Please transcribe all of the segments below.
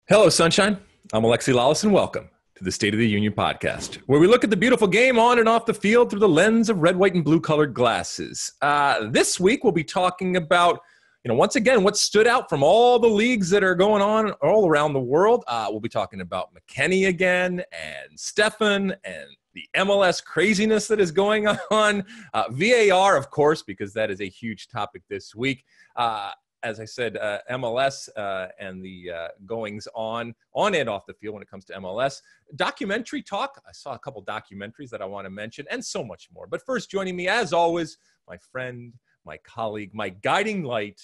Hello, Sunshine. I'm ALEXI LALAS, and welcome to the State of the Union podcast, where we look at the beautiful game on and off the field through the lens of red, white, and blue-colored glasses. This week, we'll be talking about, once again, what stood out from all the leagues that are going on all around the world. We'll be talking about McKennie again, and Stefan, and the MLS craziness that is going on. VAR, of course, because that is a huge topic this week. As I said, MLS and the goings on and off the field when it comes to MLS. Documentary talk. I saw a couple documentaries that I want to mention and so much more. But first, joining me, as always, my friend, my colleague, my guiding light,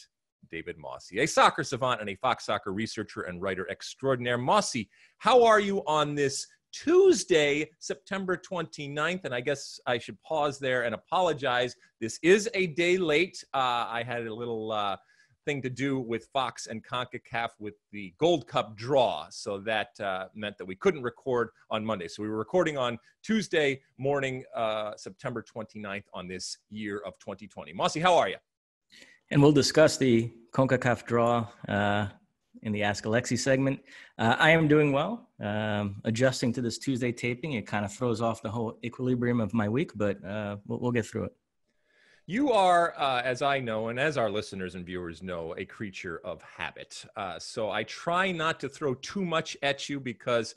David Mosse, a soccer savant and a Fox Soccer researcher and writer extraordinaire. Mosse, how are you on this Tuesday, September 29th? And I guess I should pause there and apologize. This is a day late. I had a little thing to do with Fox and CONCACAF with the Gold Cup draw. So that meant that we couldn't record on Monday. So we were recording on Tuesday morning, September 29th on this year of 2020. Mosse, how are you? And we'll discuss the CONCACAF draw in the Ask Alexi segment. I am doing well. Adjusting to this Tuesday taping, it kind of throws off the whole equilibrium of my week, but we'll get through it. You are, as I know, and as our listeners and viewers know, a creature of habit. So I try not to throw too much at you because,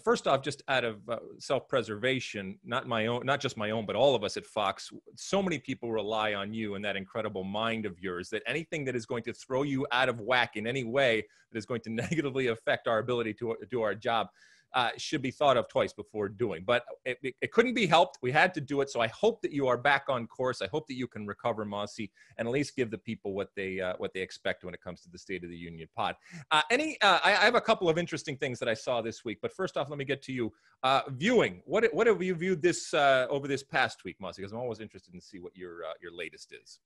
first off, just out of self-preservation, not just my own, but all of us at Fox, so many people rely on you and that incredible mind of yours that anything that is going to throw you out of whack in any way that is going to negatively affect our ability to do our job should be thought of twice before doing. But it couldn't be helped. We had to do it. So I hope that you are back on course. I hope that you can recover, Mosse, and at least give the people what they expect when it comes to the State of the Union pod. I have a couple of interesting things that I saw this week. But first off, let me get to you. Viewing. What have you viewed this over this past week, Mosse? Because I'm always interested in see what your latest is.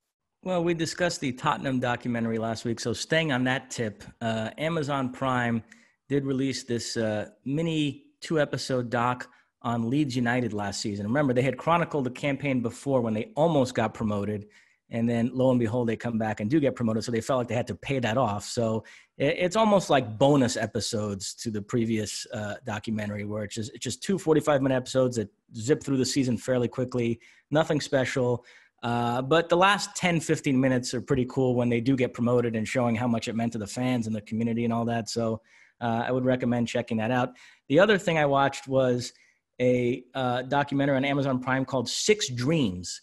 Well, we discussed the Tottenham documentary last week. So staying on that tip, Amazon Prime did release this mini 2-episode doc on Leeds United last season. Remember, they had chronicled the campaign before when they almost got promoted, and then lo and behold, they come back and do get promoted, so they felt like they had to pay that off. So it's almost like bonus episodes to the previous documentary, where it's just two 45-minute episodes that zip through the season fairly quickly, nothing special. But the last 10, 15 minutes are pretty cool when they do get promoted and showing how much it meant to the fans and the community and all that. So I would recommend checking that out. The other thing I watched was a documentary on Amazon Prime called Six Dreams,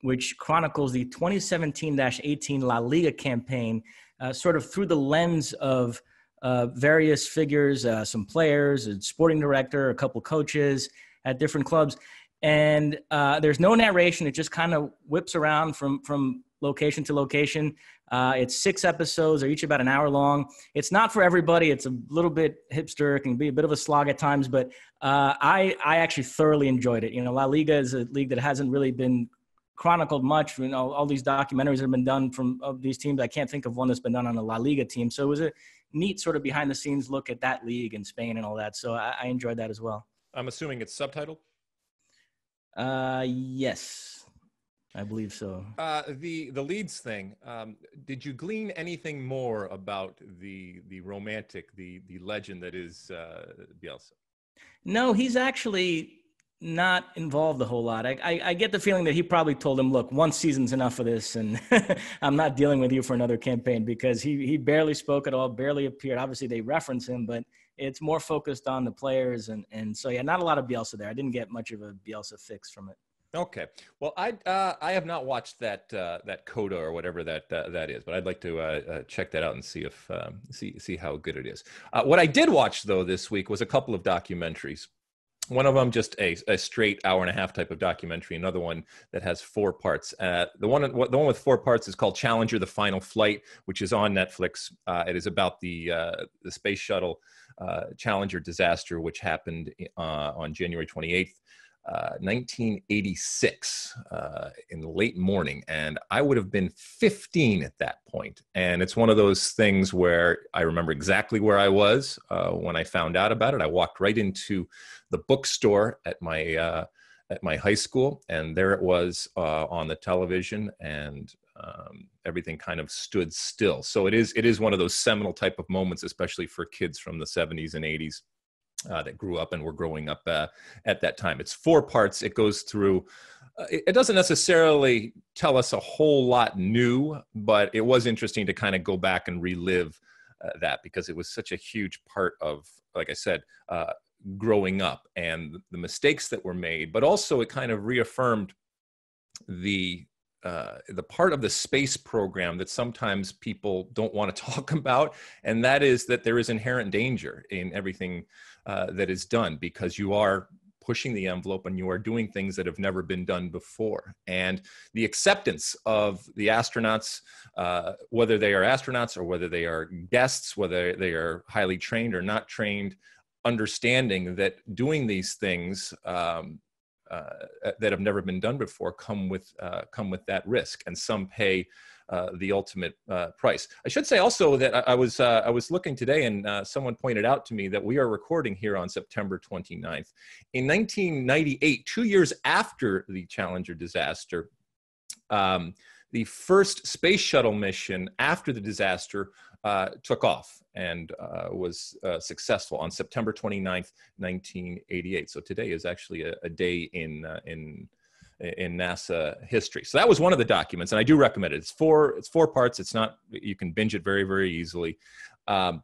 which chronicles the 2017-18 La Liga campaign, sort of through the lens of various figures, some players, a sporting director, a couple coaches at different clubs. And there's no narration. It just kind of whips around from location to location. It's 6 episodes. They're each about an hour long. It's not for everybody. It's a little bit hipster. It can be a bit of a slog at times, but I actually thoroughly enjoyed it. La Liga is a league that hasn't really been chronicled much. All these documentaries have been done of these teams. I can't think of one that's been done on a La Liga team. So it was a neat sort of behind the scenes look at that league in Spain and all that. So I enjoyed that as well. I'm assuming it's subtitled? Yes. I believe so. The Leeds thing. Did you glean anything more about the romantic, the legend that is Bielsa? No, he's actually not involved a whole lot. I get the feeling that he probably told him, look, one season's enough of this, and I'm not dealing with you for another campaign, because he barely spoke at all, barely appeared. Obviously, they reference him, but it's more focused on the players. And so, yeah, not a lot of Bielsa there. I didn't get much of a Bielsa fix from it. Okay. Well, I have not watched that Coda or whatever that is, but I'd like to check that out and see if see how good it is. What I did watch though this week was a couple of documentaries. One of them just a straight hour-and-a-half type of documentary. Another one that has 4 parts. The one with 4 parts is called Challenger: The Final Flight, which is on Netflix. It is about the space shuttle Challenger disaster, which happened on January 28th. 1986 in the late morning, and I would have been 15 at that point. And it's one of those things where I remember exactly where I was when I found out about it. I walked right into the bookstore at my high school, and there it was on the television. And everything kind of stood still. So it is one of those seminal type of moments, especially for kids from the 70s and 80s that grew up and were growing up at that time. It's 4 parts. It goes through. It doesn't necessarily tell us a whole lot new, but it was interesting to kind of go back and relive that, because it was such a huge part of, like I said, growing up and the mistakes that were made, but also it kind of reaffirmed the part of the space program that sometimes people don't want to talk about, and that is that there is inherent danger in everything that is done, because you are pushing the envelope and you are doing things that have never been done before. And the acceptance of the astronauts, whether they are astronauts or whether they are guests, whether they are highly trained or not trained, understanding that doing these things that have never been done before come with that risk, and some pay the ultimate price. I should say also that I was looking today, and someone pointed out to me that we are recording here on September 29th. In 1998, 2 years after the Challenger disaster, the first space shuttle mission after the disaster took off and was successful on September 29th, 1988. So today is actually a day in NASA history. So that was one of the documents, and I do recommend it. It's four parts. It's not, you can binge it very, very easily. The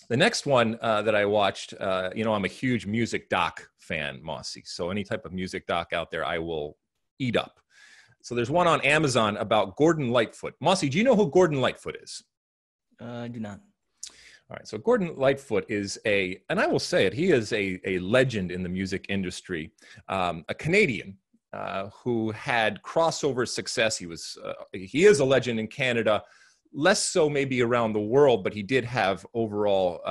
next one that I watched, I'm a huge music doc fan, Mosse. So any type of music doc out there, I will eat up. So there's one on Amazon about Gordon Lightfoot. Mosse, do you know who Gordon Lightfoot is? I do not. All right, so Gordon Lightfoot is and I will say it, he is a legend in the music industry, a Canadian who had crossover success. He is a legend in Canada, less so maybe around the world, but he did have overall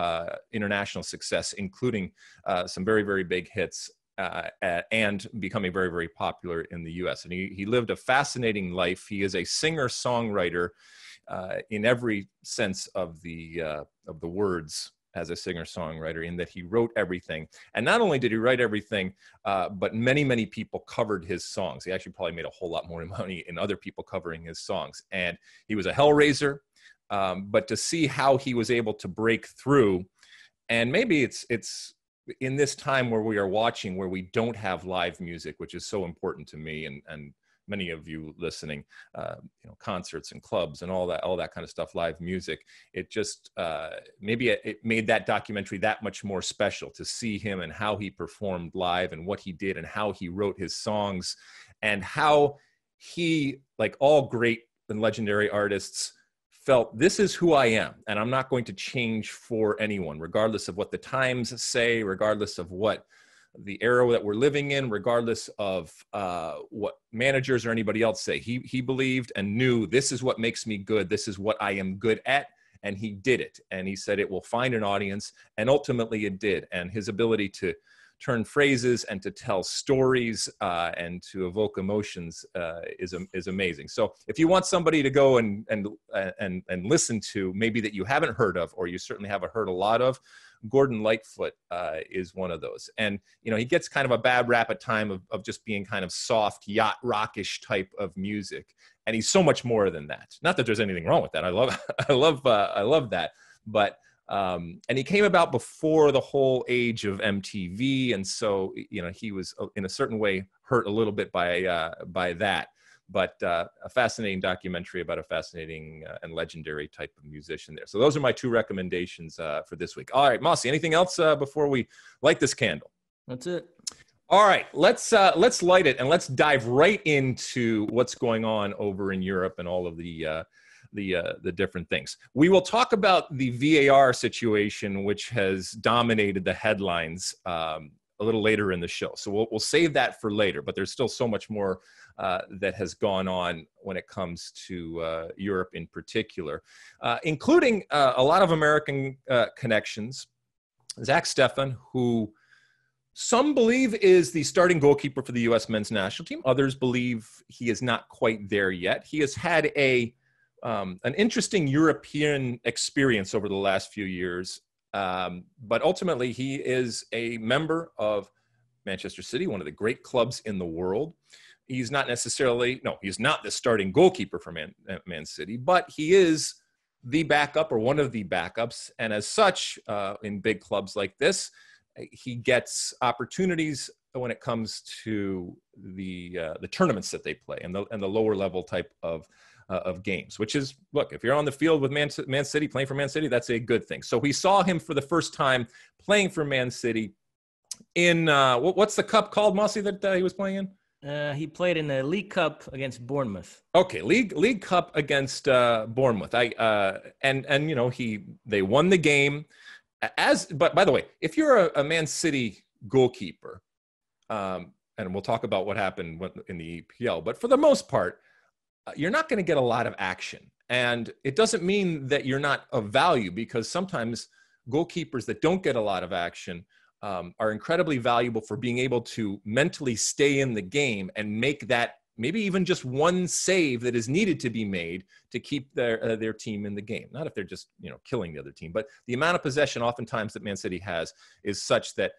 international success, including some very, very big hits and becoming very, very popular in the U.S. And he lived a fascinating life. He is a singer-songwriter in every sense of the words, as a singer-songwriter, in that he wrote everything. And not only did he write everything, but many, many people covered his songs. He actually probably made a whole lot more money in other people covering his songs. And he was a hellraiser, but to see how he was able to break through, and maybe it's in this time where we are watching, where we don't have live music, which is so important to me and many of you listening, concerts and clubs and all that kind of stuff, live music. It just, maybe it made that documentary that much more special to see him and how he performed live and what he did and how he wrote his songs, and how he, like all great and legendary artists, felt, this is who I am, and I'm not going to change for anyone, regardless of what the times say, regardless of what the era that we're living in, regardless of what managers or anybody else say. He believed and knew, this is what makes me good. This is what I am good at. And he did it. And he said it will find an audience. And ultimately it did. And his ability to turn phrases and to tell stories and to evoke emotions is amazing. So if you want somebody to go and listen to, maybe that you haven't heard of, or you certainly haven't heard a lot of, Gordon Lightfoot is one of those. And, he gets kind of a bad rap at time of just being kind of soft, yacht rockish type of music. And he's so much more than that. Not that there's anything wrong with that. I love that. But, and he came about before the whole age of MTV. And so, he was in a certain way hurt a little bit by that. But a fascinating documentary about a fascinating and legendary type of musician there. So those are my 2 recommendations for this week. All right, Mosse, anything else before we light this candle? That's it. All right, let's light it, and let's dive right into what's going on over in Europe and all of the different things. We will talk about the VAR situation, which has dominated the headlines a little later in the show. So we'll save that for later, but there's still so much more that has gone on when it comes to Europe in particular, including a lot of American connections. Zack Stefan, who some believe is the starting goalkeeper for the U.S. men's national team. Others believe he is not quite there yet. He has had an interesting European experience over the last few years. But ultimately, he is a member of Manchester City, one of the great clubs in the world. He's not necessarily, no, he's not the starting goalkeeper for Man City, but he is the backup or one of the backups. And as such, in big clubs like this, he gets opportunities when it comes to the tournaments that they play and the lower level type of games, which is, look, if you're on the field with Man City, playing for Man City, that's a good thing. So we saw him for the first time playing for Man City in, what's the cup called, Mosse, that he was playing in? He played in the League Cup against Bournemouth. Okay, League Cup against Bournemouth. And you know, they won the game. But by the way, if you're a Man City goalkeeper, and we'll talk about what happened in the EPL, but for the most part, you're not going to get a lot of action. And it doesn't mean that you're not of value, because sometimes goalkeepers that don't get a lot of action are incredibly valuable for being able to mentally stay in the game and make that maybe even just one save that is needed to be made to keep their team in the game. Not if they're just, you know, killing the other team, but the amount of possession oftentimes that Man City has is such that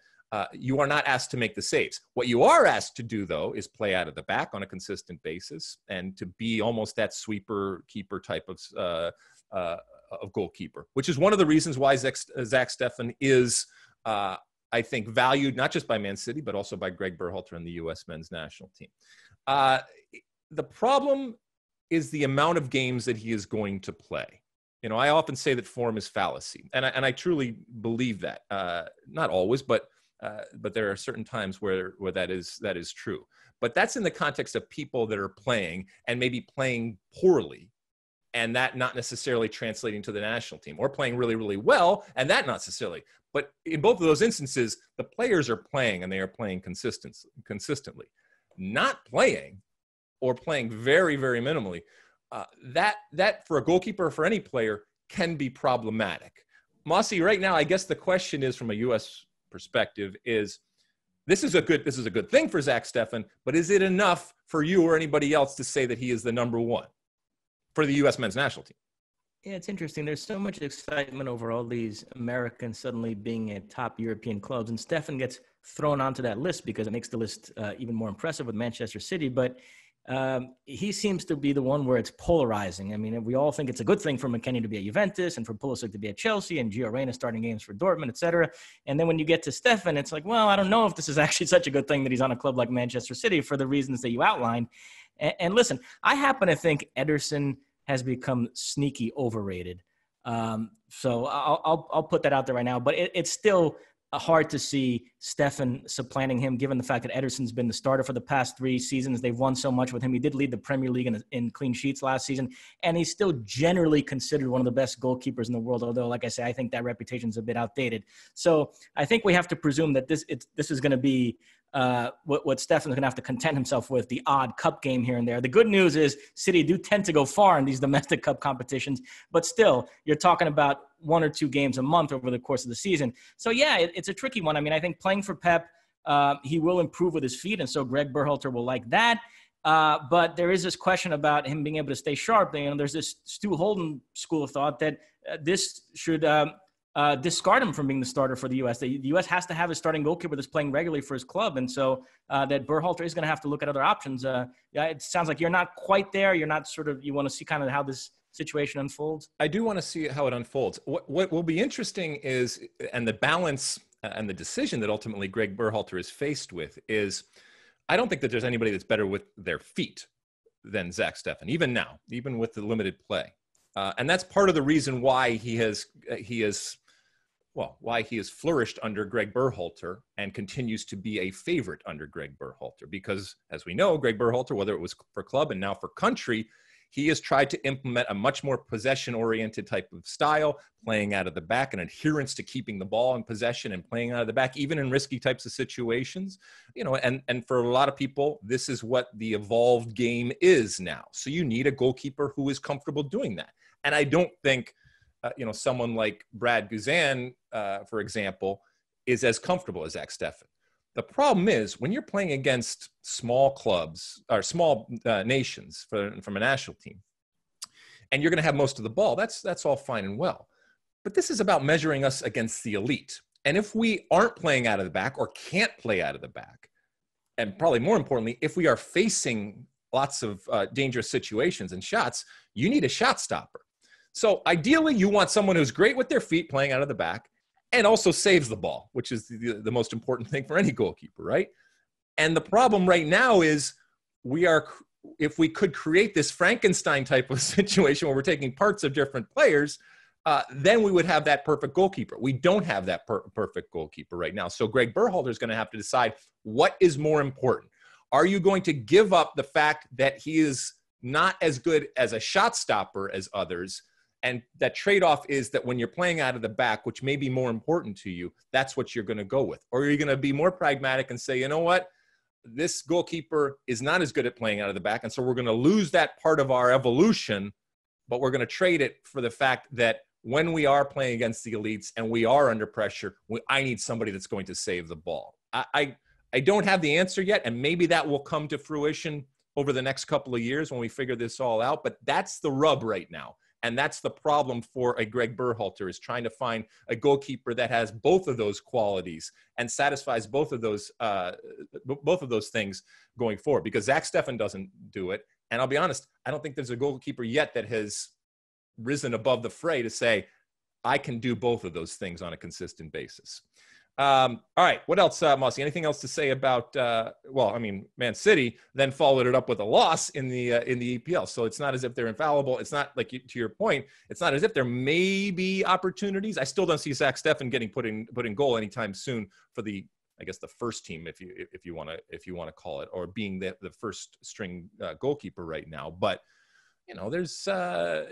you are not asked to make the saves. What you are asked to do, though, is play out of the back on a consistent basis and to be almost that sweeper keeper type of goalkeeper, which is one of the reasons why Zack Steffen is, I think, valued not just by Man City, but also by Greg Berhalter and the U.S. men's national team. The problem is the amount of games that he is going to play. You know, I often say that form is fallacy, and I truly believe that. Not always, but there are certain times where that is true. But that's in the context of people that are playing and maybe playing poorly, and that not necessarily translating to the national team, or playing really, really well, and that not necessarily. But in both of those instances, the players are playing, and they are playing consistently. Not playing, or playing very, very minimally, that for a goalkeeper or for any player can be problematic. Mosse, right now, I guess the question is, from a U.S. perspective, is this is a good thing for Zack Steffen, but is it enough for you or anybody else to say that he is the number one for the U.S. men's national team? Yeah, it's interesting. There's so much excitement over all these Americans suddenly being at top European clubs, and Steffen gets thrown onto that list because it makes the list even more impressive with Manchester City. But he seems to be the one where it's polarizing. I mean, we all think it's a good thing for McKennie to be at Juventus and for Pulisic to be at Chelsea and Gio Reyna starting games for Dortmund, et cetera. And then when you get to Steffen, it's like, well, I don't know if this is actually such a good thing that he's on a club like Manchester City for the reasons that you outlined. And listen, I happen to think Ederson has become sneaky overrated. So I'll put that out there right now. But it's still hard to see Steffen supplanting him, given the fact that Ederson's been the starter for the past 3 seasons. They've won so much with him. He did lead the Premier League in clean sheets last season, and he's still generally considered one of the best goalkeepers in the world, although, like I say, I think that reputation's a bit outdated. So I think we have to presume that this is going to be what Steffen's going to have to content himself with, the odd cup game here and there. The good news is City do tend to go far in these domestic cup competitions, but still, you're talking about 1 or 2 games a month over the course of the season. So, yeah, it's a tricky one. I mean, I think playing for Pep, he will improve with his feet, and so Greg Berhalter will like that. But there is this question about him being able to stay sharp. You know, there's this Stu Holden school of thought that this should discard him from being the starter for the U.S. The U.S. has to have a starting goalkeeper that's playing regularly for his club, and so that Berhalter is going to have to look at other options. It sounds like you're not quite there. You're not you want to see kind of how this situation unfolds. I do want to see how it unfolds. What will be interesting is, and the balance and the decision that ultimately Greg Berhalter is faced with is, I don't think that there's anybody that's better with their feet than Zack Steffen, even now, even with the limited play. And that's part of the reason why he has flourished under Greg Berhalter and continues to be a favorite under Greg Berhalter. Because, as we know, Greg Berhalter, whether it was for club and now for country, he has tried to implement a much more possession-oriented type of style, playing out of the back, and adherence to keeping the ball in possession and playing out of the back, even in risky types of situations. You know, and for a lot of people, this is what the evolved game is now. So you need a goalkeeper who is comfortable doing that. And I don't think, someone like Brad Guzan, for example, is as comfortable as Zack Steffen. The problem is, when you're playing against small clubs or small nations from a national team, and you're going to have most of the ball, that's all fine and well. But this is about measuring us against the elite. And if we aren't playing out of the back or can't play out of the back, and probably more importantly, if we are facing lots of dangerous situations and shots, you need a shot stopper. So ideally, you want someone who's great with their feet playing out of the back and also saves the ball, which is the most important thing for any goalkeeper, right? And the problem right now is if we could create this Frankenstein type of situation where we're taking parts of different players, then we would have that perfect goalkeeper. We don't have that perfect goalkeeper right now. So Greg Berhalter is going to have to decide what is more important. Are you going to give up the fact that he is not as good as a shot stopper as others? And that trade-off is that when you're playing out of the back, which may be more important to you, that's what you're going to go with. Or are you going to be more pragmatic and say, you know what? This goalkeeper is not as good at playing out of the back, and so we're going to lose that part of our evolution, but we're going to trade it for the fact that when we are playing against the elites and we are under pressure, I need somebody that's going to save the ball. I don't have the answer yet, and maybe that will come to fruition over the next couple of years when we figure this all out, but that's the rub right now. And that's the problem for a Greg Berhalter, is trying to find a goalkeeper that has both of those qualities and satisfies both of those things going forward. Because Zack Steffen doesn't do it, and I'll be honest, I don't think there's a goalkeeper yet that has risen above the fray to say, I can do both of those things on a consistent basis. All right, what else, Mosse? Anything else to say about? Man City then followed it up with a loss in the EPL. So it's not as if they're infallible. It's not like, to your point, it's not as if there may be opportunities. I still don't see Zack Steffen getting put in goal anytime soon for the first team, if you want to call it, or being the first string goalkeeper right now. But there's are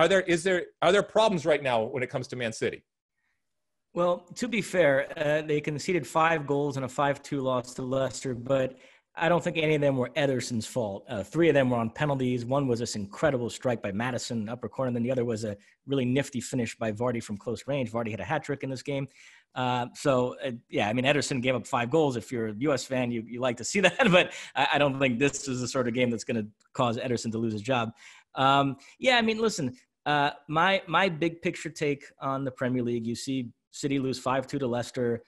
there problems right now when it comes to Man City? Well, to be fair, they conceded 5 goals in a 5-2 loss to Leicester, but I don't think any of them were Ederson's fault. 3 of them were on penalties. One was this incredible strike by Maddison, upper corner, and then the other was a really nifty finish by Vardy from close range. Vardy had a hat trick in this game. Ederson gave up 5 goals. If you're a U.S. fan, you like to see that, but I don't think this is the sort of game that's going to cause Ederson to lose his job. Listen, my big picture take on the Premier League, you see City lose 5-2 to Leicester.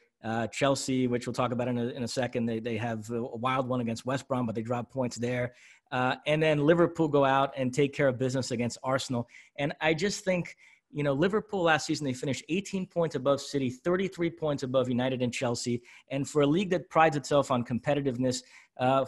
Chelsea, which we'll talk about in a second, they have a wild one against West Brom, but they drop points there. And then Liverpool go out and take care of business against Arsenal. And I just think, Liverpool last season, they finished 18 points above City, 33 points above United and Chelsea. And for a league that prides itself on competitiveness,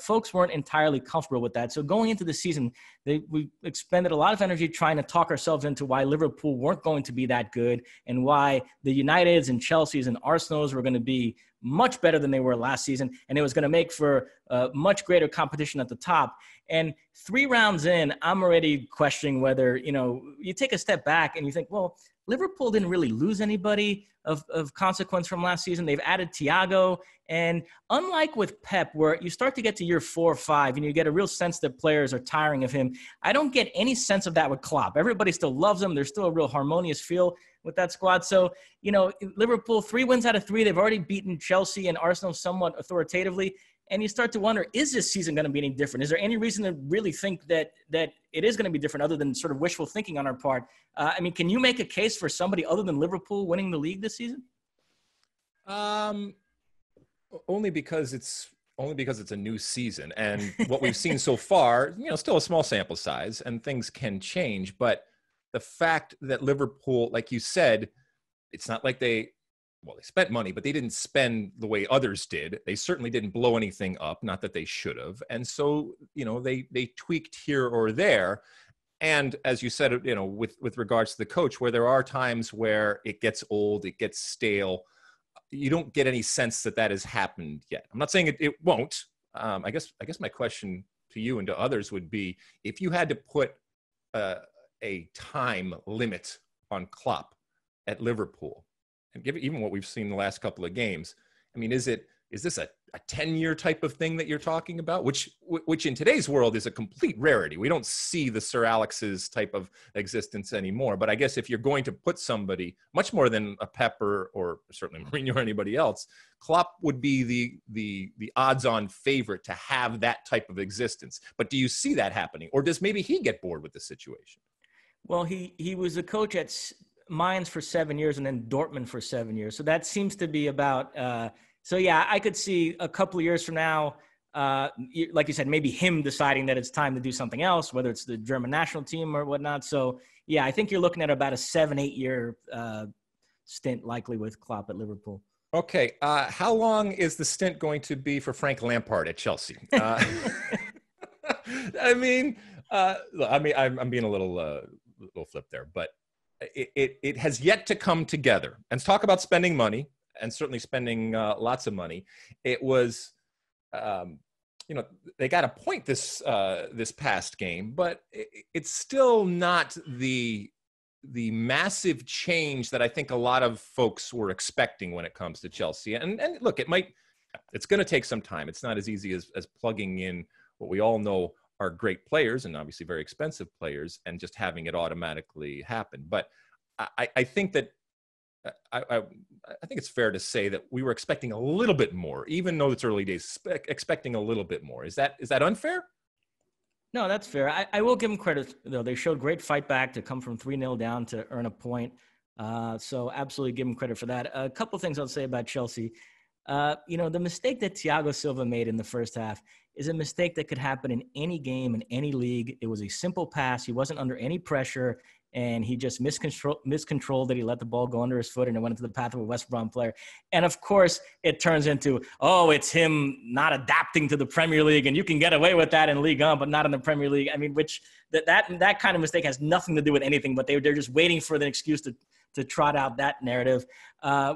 folks weren't entirely comfortable with that. So going into the season, we expended a lot of energy trying to talk ourselves into why Liverpool weren't going to be that good and why the Uniteds and Chelseas and Arsenals were going to be much better than they were last season. And it was going to make for much greater competition at the top. And 3 rounds in, I'm already questioning whether, you take a step back and you think, well, Liverpool didn't really lose anybody of consequence from last season. They've added Thiago. And unlike with Pep, where you start to get to year 4 or 5 and you get a real sense that players are tiring of him, I don't get any sense of that with Klopp. Everybody still loves him. There's still a real harmonious feel with that squad. So, Liverpool, 3 wins out of 3. They've already beaten Chelsea and Arsenal somewhat authoritatively. And you start to wonder, is this season going to be any different? Is there any reason to really think that it is going to be different other than sort of wishful thinking on our part? Can you make a case for somebody other than Liverpool winning the league this season? Only because it's a new season, and what we've seen so far, still a small sample size, and things can change. But the fact that Liverpool, like you said, it's not like they spent money, but they didn't spend the way others did. They certainly didn't blow anything up, not that they should have. And so, they tweaked here or there. And as you said, with regards to the coach, where there are times where it gets old, it gets stale, you don't get any sense that has happened yet. I'm not saying it won't. I guess my question to you and to others would be, if you had to put a time limit on Klopp at Liverpool, and given even what we've seen the last couple of games, is this a 10-year type of thing that you're talking about, which in today's world is a complete rarity. We don't see the Sir Alex's type of existence anymore. But I guess if you're going to put somebody much more than a Pepper or certainly Mourinho or anybody else, Klopp would be the odds-on favorite to have that type of existence. But do you see that happening, or does maybe he get bored with the situation? Well, he was a coach at Mainz for 7 years and then Dortmund for 7 years. So that seems to be about, I could see a couple of years from now, like you said, maybe him deciding that it's time to do something else, whether it's the German national team or whatnot. So, yeah, I think you're looking at about a 7-8 year stint likely with Klopp at Liverpool. Okay. How long is the stint going to be for Frank Lampard at Chelsea? I'm being a little flip there, but it has yet to come together. And let's talk about spending money, and certainly spending lots of money. It was, they got a point this past game, but it's still not the massive change that I think a lot of folks were expecting when it comes to Chelsea. And look, it's going to take some time. It's not as easy as plugging in what we all know are great players and obviously very expensive players and just having it automatically happen. But I think that I think it's fair to say that we were expecting a little bit more, even though it's early days, expecting a little bit more. Is that unfair? No, that's fair. I will give them credit, though. They showed great fight back to come from 3-0 down to earn a point. So absolutely give them credit for that. A couple things I'll say about Chelsea. The mistake that Thiago Silva made in the first half is a mistake that could happen in any game, in any league. It was a simple pass. He wasn't under any pressure, and he just miscontrolled that he let the ball go under his foot, and it went into the path of a West Brom player. And, of course, it turns into, it's him not adapting to the Premier League, and you can get away with that in Ligue 1, but not in the Premier League. I mean, which that kind of mistake has nothing to do with anything, but they're just waiting for the excuse to trot out that narrative,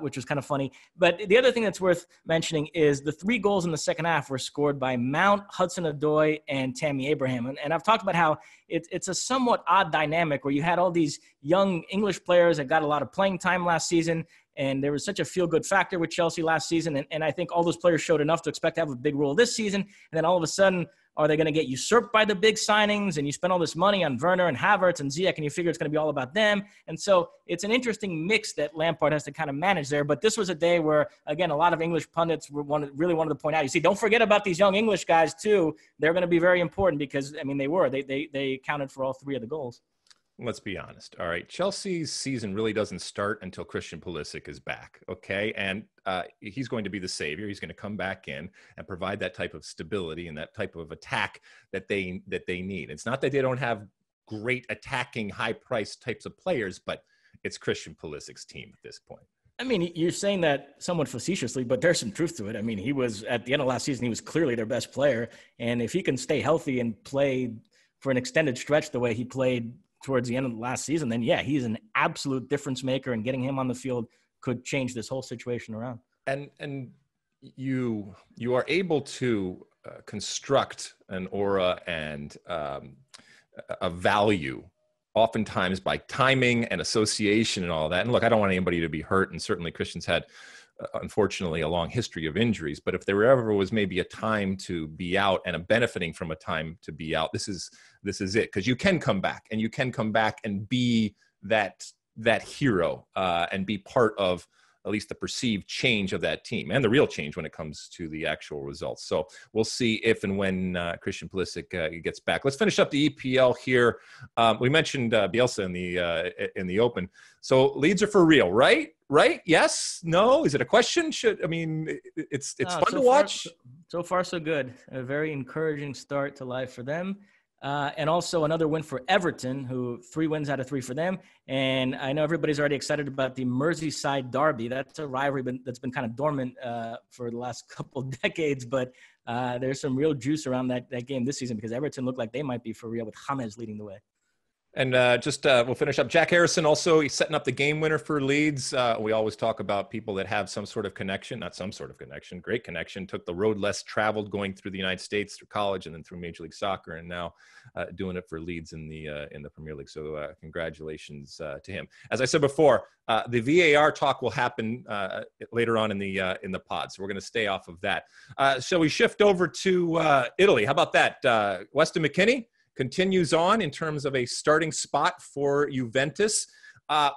which was kind of funny. But the other thing that's worth mentioning is the 3 goals in the second half were scored by Mount, Hudson-Odoi, and Tammy Abraham. And I've talked about how it's a somewhat odd dynamic where you had all these young English players that got a lot of playing time last season, and there was such a feel-good factor with Chelsea last season. And I think all those players showed enough to expect to have a big role this season. And then all of a sudden, are they going to get usurped by the big signings? And you spend all this money on Werner and Havertz and Ziyech, and you figure it's going to be all about them. And so it's an interesting mix that Lampard has to kind of manage there. But this was a day where, again, a lot of English pundits really wanted to point out, you see, don't forget about these young English guys too. They're going to be very important because, I mean, they accounted for all 3 of the goals. Let's be honest. All right. Chelsea's season really doesn't start until Christian Pulisic is back. Okay. And he's going to be the savior. He's going to come back in and provide that type of stability and that type of attack that they need. It's not that they don't have great attacking, high priced types of players, but it's Christian Pulisic's team at this point. I mean, you're saying that somewhat facetiously, but there's some truth to it. I mean, he was at the end of last season, he was clearly their best player. And if he can stay healthy and play for an extended stretch the way he played towards the end of the last season, then yeah, he's an absolute difference maker, and getting him on the field could change this whole situation around. And you are able to construct an aura and a value oftentimes by timing and association and all that. And look, I don't want anybody to be hurt, and certainly Christian's had unfortunately a long history of injuries, but if there ever was maybe a time to be out and a benefiting from a time to be out, this is it, because you can come back and be that hero and be part of at least the perceived change of that team and the real change when it comes to the actual results. So we'll see if and when Christian Pulisic gets back. Let's finish up the EPL here. We mentioned Bielsa in the open. So Leeds are for real, right? Right? Yes? No? Is it a question? It's fun to watch. So far, so good. A very encouraging start to life for them. And also another win for Everton, who 3 wins out of 3 for them. And I know everybody's already excited about the Merseyside derby. That's a rivalry that's been kind of dormant for the last couple decades, but there's some real juice around that game this season, because Everton look like they might be for real with James leading the way. And we'll finish up. Jack Harrison also, he's setting up the game winner for Leeds. We always talk about people that have some sort of connection, not some sort of connection, great connection, took the road less traveled going through the United States, through college and then through Major League Soccer, and now doing it for Leeds in the Premier League. So congratulations to him. As I said before, the VAR talk will happen later on in the pod, so we're going to stay off of that. Shall we shift over to Italy? How about that? Weston McKennie continues on in terms of a starting spot for Juventus.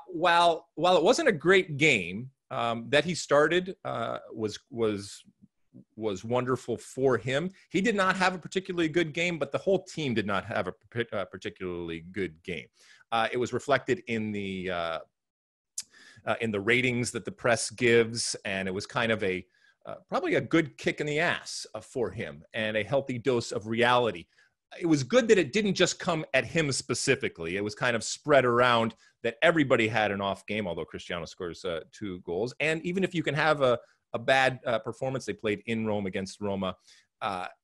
While it wasn't a great game that he started, was wonderful for him. He did not have a particularly good game, but the whole team did not have a particularly good game. It was reflected in the ratings that the press gives, and it was kind of a probably a good kick in the ass for him and a healthy dose of reality. It was good that it didn't just come at him specifically. It was kind of spread around that everybody had an off game, although Cristiano scores 2 goals. And even if you can have a bad performance, they played in Rome against Roma,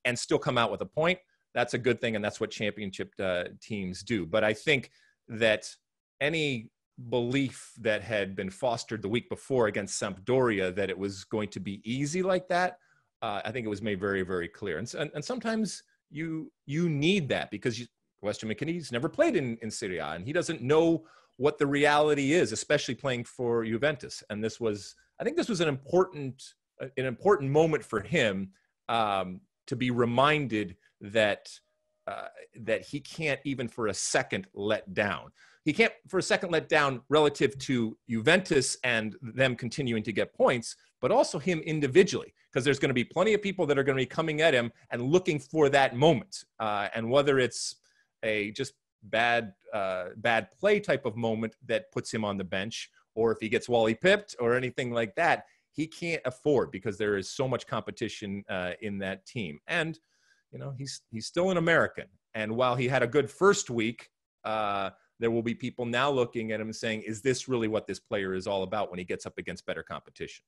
and still come out with a point, that's a good thing, and that's what championship teams do. But I think that any belief that had been fostered the week before against Sampdoria that it was going to be easy like that, I think it was made very, very clear. And sometimes you need that, because Weston McKennie's never played in Serie A, and he doesn't know what the reality is, especially playing for Juventus. And I think this was an important moment for him to be reminded that he can't even for a second let down. He can't for a second let down relative to Juventus and them continuing to get points, but also him individually, because there's going to be plenty of people that are going to be coming at him and looking for that moment. And whether it's a just bad play type of moment that puts him on the bench, or if he gets Wally pipped or anything like that, he can't afford, because there is so much competition in that team. And, he's still an American. And while he had a good first week, there will be people now looking at him and saying, is this really what this player is all about when he gets up against better competition?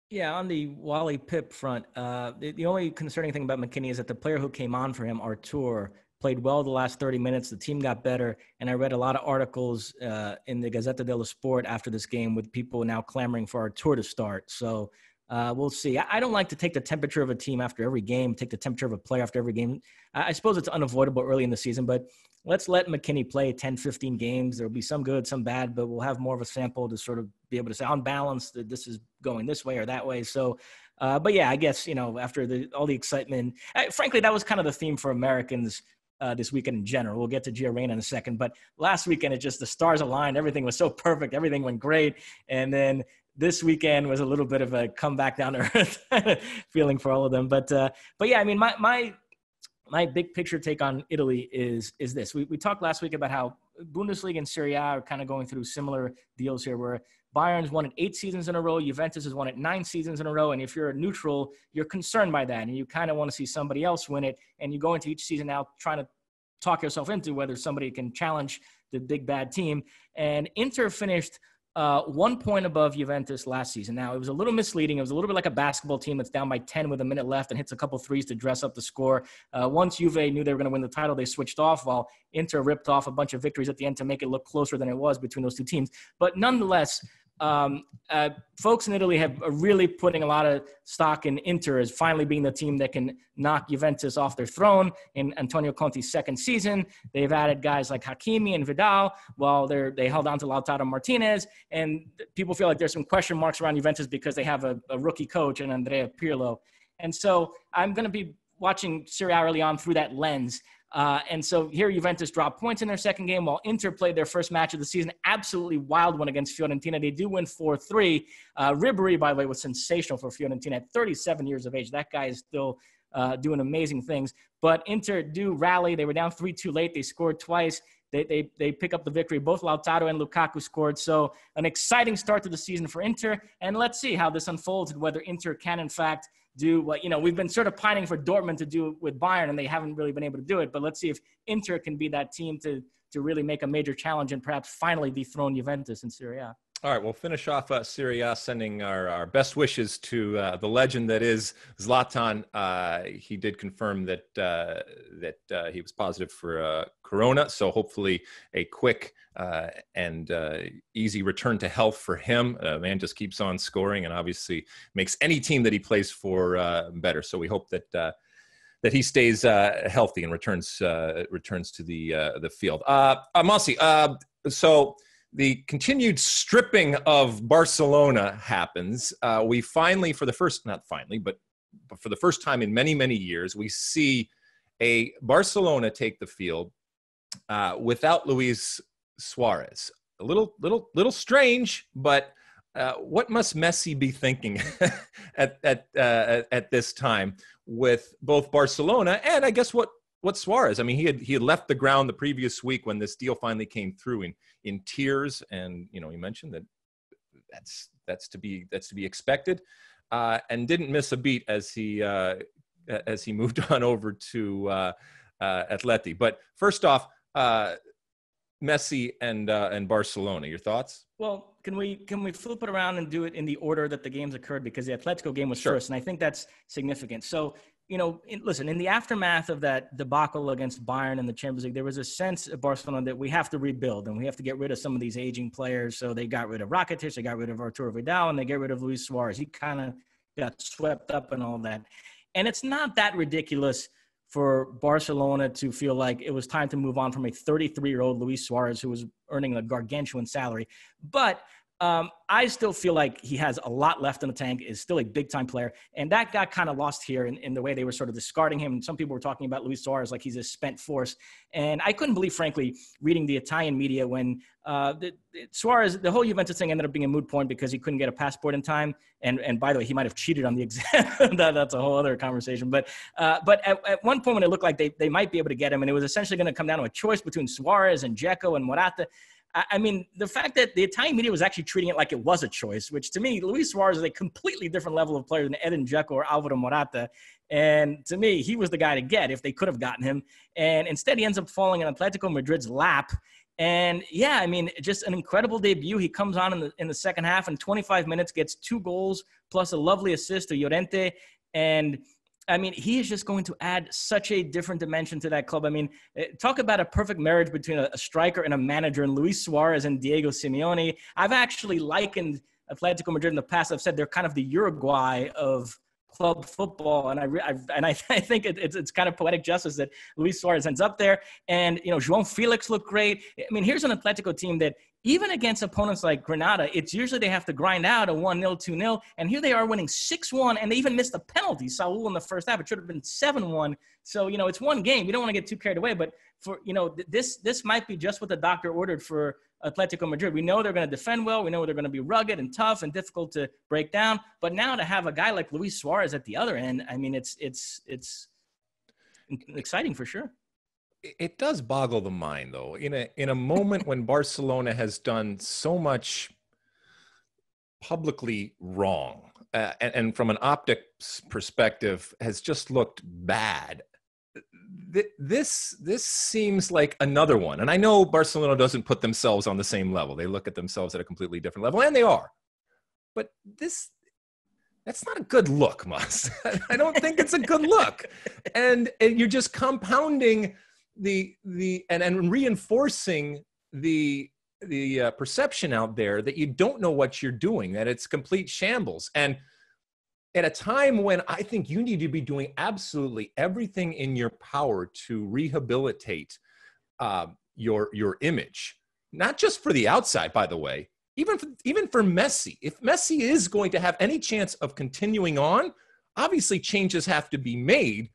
Yeah, on the Wally Pip front, the only concerning thing about McKennie is that the player who came on for him, Artur, played well the last 30 minutes. The team got better. And I read a lot of articles in the Gazzetta dello Sport after this game with people now clamoring for Artur to start. So we'll see. I don't like to take the temperature of a team after every game, take the temperature of a player after every game. I suppose it's unavoidable early in the season, but let's let McKennie play 10, 15 games. There'll be some good, some bad, but we'll have more of a sample to sort of be able to say on balance that this is going this way or that way. So, but yeah, I guess, after all the excitement, frankly, that was kind of the theme for Americans this weekend in general. We'll get to Gio Reyna in a second, but last weekend, it's just the stars aligned. Everything was so perfect. Everything went great. And then this weekend was a little bit of a come back down to earth feeling for all of them. But yeah, I mean, my big picture take on Italy is this. We talked last week about how Bundesliga and Serie A are kind of going through similar deals here, where Bayern's won it 8 seasons in a row, Juventus has won it 9 seasons in a row, and if you're a neutral, you're concerned by that, and you kind of want to see somebody else win it, and you go into each season now trying to talk yourself into whether somebody can challenge the big bad team. And Inter finished 1 point above Juventus last season. Now, it was a little misleading. It was a little bit like a basketball team that's down by 10 with a minute left and hits a couple threes to dress up the score. Once Juve knew they were going to win the title, they switched off, while Inter ripped off a bunch of victories at the end to make it look closer than it was between those two teams. But nonetheless, folks in Italy have really putting a lot of stock in Inter as finally being the team that can knock Juventus off their throne in Antonio Conte's second season. They've added guys like Hakimi and Vidal while they held on to Lautaro Martinez, and people feel like there's some question marks around Juventus because they have a rookie coach in Andrea Pirlo. And so I'm going to be watching Serie A early on through that lens. And so here Juventus dropped points in their second game while Inter played their first match of the season. Absolutely wild one against Fiorentina. They do win 4-3. Ribery, by the way, was sensational for Fiorentina at 37 years of age. That guy is still doing amazing things. But Inter do rally. They were down 3-2 late. They scored twice. They pick up the victory. Both Lautaro and Lukaku scored. So an exciting start to the season for Inter. And let's see how this unfolds and whether Inter can, in fact, do what, we've been sort of pining for Dortmund to do with Bayern, and they haven't really been able to do it. But let's see if Inter can be that team to really make a major challenge and perhaps finally dethrone Juventus in Serie A. All right, we'll finish off Serie A, sending our best wishes to the legend that is Zlatan. He did confirm that he was positive for corona, so hopefully a quick and easy return to health for him. Man just keeps on scoring and obviously makes any team that he plays for better. So we hope that he stays healthy and returns to the field. Mosse, so the continued stripping of Barcelona happens. We finally, for the first time in many, many years, we see a Barcelona take the field without Luis Suarez. A little strange, but what must Messi be thinking at this time with both Barcelona and I guess what Suarez? I mean, he had left the ground the previous week when this deal finally came through in tears, and he mentioned that's to be expected. and didn't miss a beat as he moved on over to Atleti. But first off, Messi and Barcelona. Your thoughts? Well, can we flip it around and do it in the order that the games occurred? Because the Atletico game was Sure. first, and I think that's significant. So, listen, in the aftermath of that debacle against Bayern in the Champions League, there was a sense at Barcelona that we have to rebuild and we have to get rid of some of these aging players. So they got rid of Rakitic, they got rid of Arturo Vidal, and they get rid of Luis Suarez. He kind of got swept up and all that. And it's not that ridiculous for Barcelona to feel like it was time to move on from a 33-year-old Luis Suarez who was earning a gargantuan salary. But I still feel like he has a lot left in the tank, is still a big-time player. And that got kind of lost here in the way they were sort of discarding him. And some people were talking about Luis Suarez like he's a spent force. And I couldn't believe, frankly, reading the Italian media when Suarez, the whole Juventus thing ended up being a moot point because he couldn't get a passport in time. And by the way, he might have cheated on the exam. That's a whole other conversation. But at one point when it looked like they might be able to get him, and it was essentially going to come down to a choice between Suarez and Dzeko and Morata. I mean, the fact that the Italian media was actually treating it like it was a choice, which to me, Luis Suarez is a completely different level of player than Edin Dzeko or Alvaro Morata. And to me, he was the guy to get if they could have gotten him. And instead, he ends up falling in Atletico Madrid's lap. And yeah, I mean, just an incredible debut. He comes on in the second half and 25 minutes, gets 2 goals plus a lovely assist to Llorente. And I mean, he is just going to add such a different dimension to that club. I mean, talk about a perfect marriage between a striker and a manager, and Luis Suarez and Diego Simeone. I've actually likened Atletico Madrid in the past. I've said they're kind of the Uruguay of club football, and I think it's kind of poetic justice that Luis Suarez ends up there. And João Felix looked great. I mean, here's an Atletico team that even against opponents like Granada, it's usually they have to grind out a 1-0, 2-0, and here they are winning 6-1, and they even missed a penalty. Saul in the first half, it should have been 7-1. So it's one game. You don't want to get too carried away, but for this might be just what the doctor ordered for Atletico Madrid. We know they're going to defend well. We know they're going to be rugged and tough and difficult to break down. But now to have a guy like Luis Suarez at the other end, I mean, it's exciting for sure. It does boggle the mind, though, in a moment when Barcelona has done so much publicly wrong, and from an optics perspective has just looked bad. This seems like another one. And I know Barcelona doesn't put themselves on the same level. They look at themselves at a completely different level, and they are. But that's not a good look, Mosse. I don't think it's a good look. And you're just compounding and reinforcing the perception out there that you don't know what you're doing, that it's complete shambles. And at a time when I think you need to be doing absolutely everything in your power to rehabilitate your image, not just for the outside, by the way, even for Messi. If Messi is going to have any chance of continuing on, obviously changes have to be made,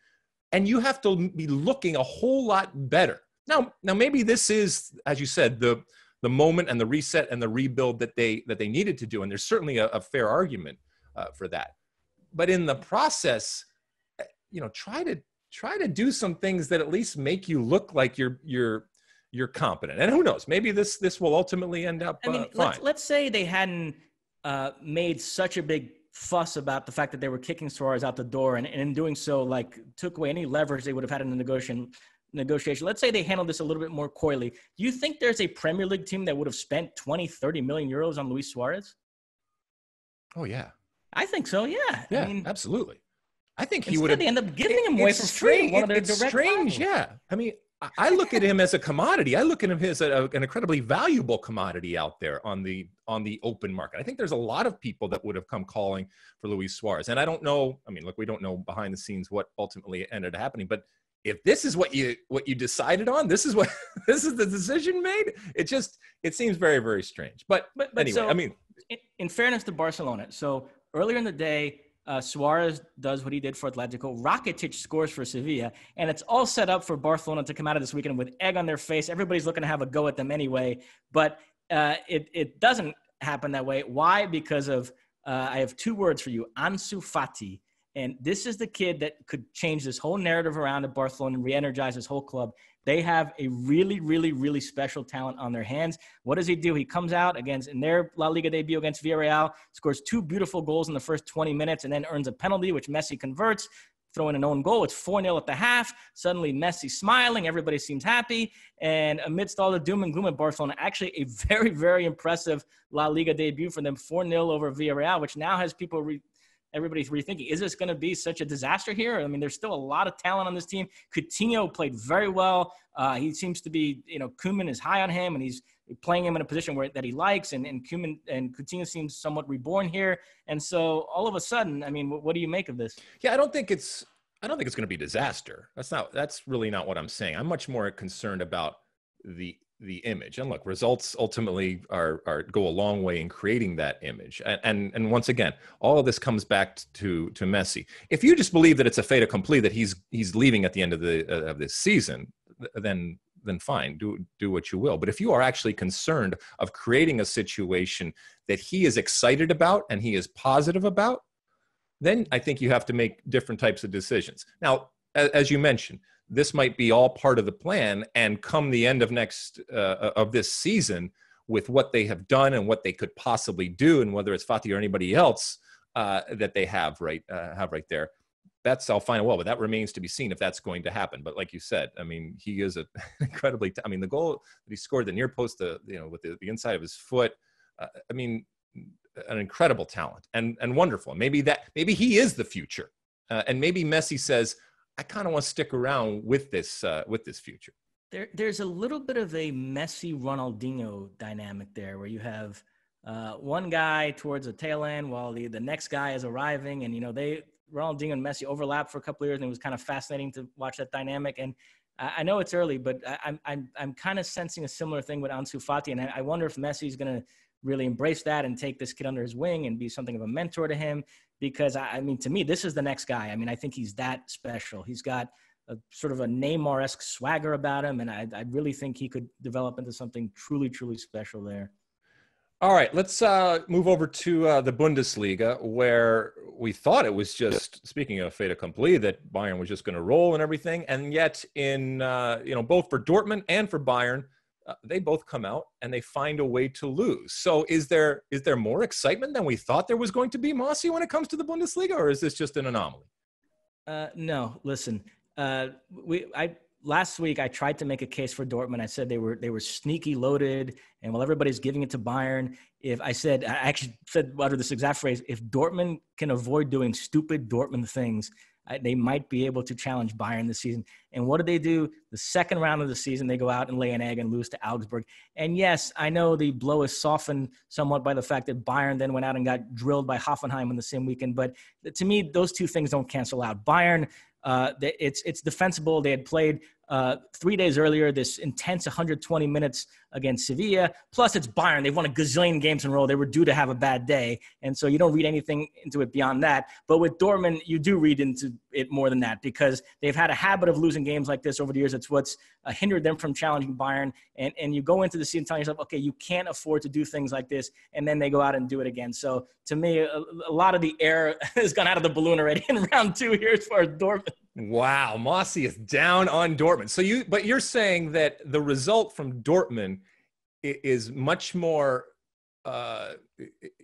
and you have to be looking a whole lot better. Now maybe this is, as you said, the moment and the reset and the rebuild that they needed to do, and there's certainly a fair argument for that. But in the process, try to do some things that at least make you look like you're competent. And who knows? Maybe this will ultimately end up fine. Let's say they hadn't made such a big fuss about the fact that they were kicking Suarez out the door, and in doing so, took away any leverage they would have had in the negotiation. Let's say they handled this a little bit more coyly. Do you think there's a Premier League team that would have spent 20-30 million euros on Luis Suarez? Oh yeah. I think so, yeah. Yeah, I mean, absolutely. I think he would have. They end up giving him away for free. It's strange, yeah. I mean, I look at him as a commodity. I look at him as an incredibly valuable commodity out there on the open market. I think there's a lot of people that would have come calling for Luis Suarez. And I don't know. I mean, look, we don't know behind the scenes what ultimately ended up happening. But if this is what you decided on, this is the decision made. It seems very, very strange. But anyway, so, I mean, in fairness to Barcelona, so earlier in the day, Suarez does what he did for Atletico. Rakitic scores for Sevilla, and it's all set up for Barcelona to come out of this weekend with egg on their face. Everybody's looking to have a go at them anyway, but it doesn't happen that way. Why? Because of I have 2 words for you: Ansu Fati. And this is the kid that could change this whole narrative around at Barcelona and re-energize this whole club. They have a really, really, really special talent on their hands. What does he do? He comes out in their La Liga debut against Villarreal, scores 2 beautiful goals in the first 20 minutes, and then earns a penalty, which Messi converts, throw in an own goal. It's 4-0 at the half. Suddenly Messi smiling. Everybody seems happy. And amidst all the doom and gloom at Barcelona, actually a very, very impressive La Liga debut for them, 4-0 over Villarreal, which now has everybody's rethinking, is this going to be such a disaster here? I mean, there's still a lot of talent on this team. Coutinho played very well. He seems to be, Koeman is high on him, and he's playing him in a position that he likes, and Koeman and Coutinho seems somewhat reborn here. And so all of a sudden, I mean, what do you make of this? Yeah, I don't think it's going to be a disaster. That's really not what I'm saying. I'm much more concerned about the image. And look, results ultimately go a long way in creating that image. And once again, all of this comes back to Messi. If you just believe that it's a fait accompli, that he's leaving at the end of this season, then fine, do what you will. But if you are actually concerned of creating a situation that he is excited about and he is positive about, then I think you have to make different types of decisions. Now, as you mentioned, this might be all part of the plan, and come the end of this season, with what they have done and what they could possibly do, and whether it's Fati or anybody else that they have right there, that's all fine and well. But that remains to be seen if that's going to happen. But like you said, I mean, he is incredibly. I mean, the goal that he scored, the near post, with the inside of his foot. I mean, an incredible talent and wonderful. Maybe he is the future, and maybe Messi says, I kind of want to stick around with this future. There's a little bit of a Messi Ronaldinho dynamic there, where you have one guy towards the tail end while the next guy is arriving, and Ronaldinho and Messi overlapped for a couple of years, and it was kind of fascinating to watch that dynamic. And I know it's early, but I'm kind of sensing a similar thing with Ansu Fati, and I wonder if Messi is going to really embrace that and take this kid under his wing and be something of a mentor to him. Because, I mean, to me, this is the next guy. I mean, I think he's that special. He's got a sort of a Neymar-esque swagger about him, and I really think he could develop into something truly, truly special there. All right, let's move over to the Bundesliga, where we thought it was just, speaking of fait accompli, that Bayern was just going to roll and everything. And yet in, both for Dortmund and for Bayern, they both come out and they find a way to lose. So is there more excitement than we thought there was going to be, Mosse, when it comes to the Bundesliga, or is this just an anomaly? No, listen, last week I tried to make a case for Dortmund. I said they were sneaky loaded, and while everybody's giving it to Bayern, I actually uttered this exact phrase, if Dortmund can avoid doing stupid Dortmund things, they might be able to challenge Bayern this season. And what do? The second round of the season, they go out and lay an egg and lose to Augsburg. And yes, I know the blow is softened somewhat by the fact that Bayern then went out and got drilled by Hoffenheim in the same weekend. But to me, those two things don't cancel out. Bayern, it's defensible. They had played 3 days earlier this intense 120 minutes against Sevilla. Plus, it's Bayern. They've won a gazillion games in a row. They were due to have a bad day. And so you don't read anything into it beyond that. But with Dortmund, you do read into it more than that, because they've had a habit of losing games like this over the years. It's what's hindered them from challenging Bayern. And you go into the season telling yourself, okay, you can't afford to do things like this. And then they go out and do it again. So to me, a lot of the air has gone out of the balloon already in round 2 here as far as Dortmund. Wow, Mosse is down on Dortmund. So you're saying that the result from Dortmund is much more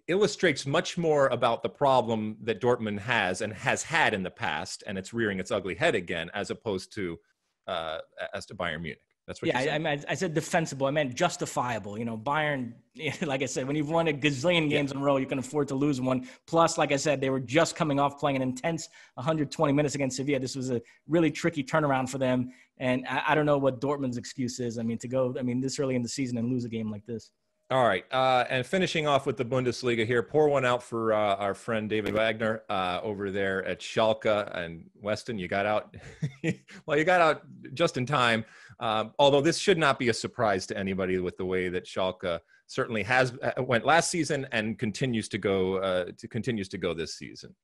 illustrates much more about the problem that Dortmund has and has had in the past, and it's rearing its ugly head again, as opposed to Bayern Munich. That's what. Yeah, I said defensible. I meant justifiable. Bayern, like I said, when you've won a gazillion games in a row, you can afford to lose one. Plus, like I said, they were just coming off playing an intense 120 minutes against Sevilla. This was a really tricky turnaround for them. And I don't know what Dortmund's excuse is. To go this early in the season and lose a game like this. All right. And finishing off with the Bundesliga here, pour one out for our friend David Wagner over there at Schalke. And Weston, you got out. Well, you got out just in time. Although this should not be a surprise to anybody with the way that Schalke certainly went last season and continues to go this season.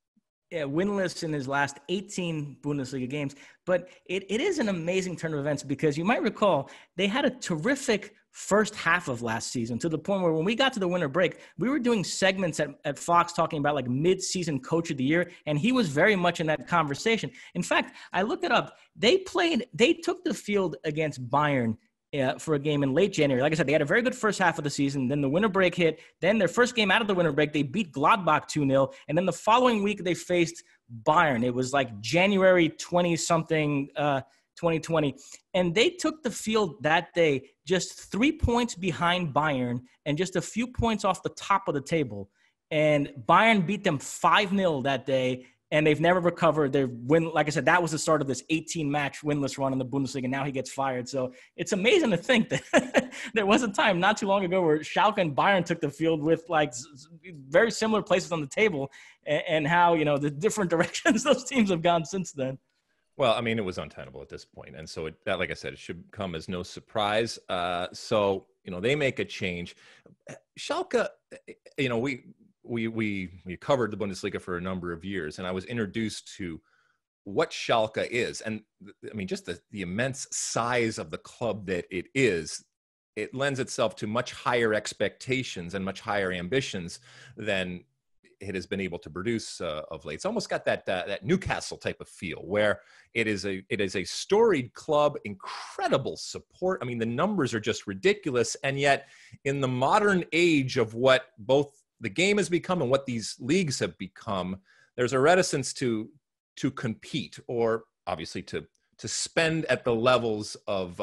Yeah, winless in his last 18 Bundesliga games. But it is an amazing turn of events because you might recall they had a terrific first half of last season to the point where when we got to the winter break, we were doing segments at Fox talking about like mid-season coach of the year, and he was very much in that conversation. In fact, I looked it up. They took the field against Bayern for a game in late January. Like I said, they had a very good first half of the season. Then the winter break hit. Then their first game out of the winter break, they beat Gladbach 2-0. And then the following week, they faced Bayern. It was like January 20-something, 2020. And they took the field that day just 3 points behind Bayern and just a few points off the top of the table. And Bayern beat them 5-0 that day. And they've never recovered. Like I said, that was the start of this 18-match winless run in the Bundesliga. Now he gets fired. So it's amazing to think that there was a time not too long ago where Schalke and Bayern took the field with like very similar places on the table, and how, the different directions those teams have gone since then. Well, I mean, it was untenable at this point. And so, like I said, it should come as no surprise. So, they make a change. Schalke, we covered the Bundesliga for a number of years, and I was introduced to what Schalke is. And I mean, just the immense size of the club that it is, it lends itself to much higher expectations and much higher ambitions than it has been able to produce of late. It's almost got that Newcastle type of feel, where it is a storied club, incredible support. I mean, the numbers are just ridiculous. And yet in the modern age of what both the game has become and what these leagues have become, there's a reticence to compete, or obviously to spend at the levels of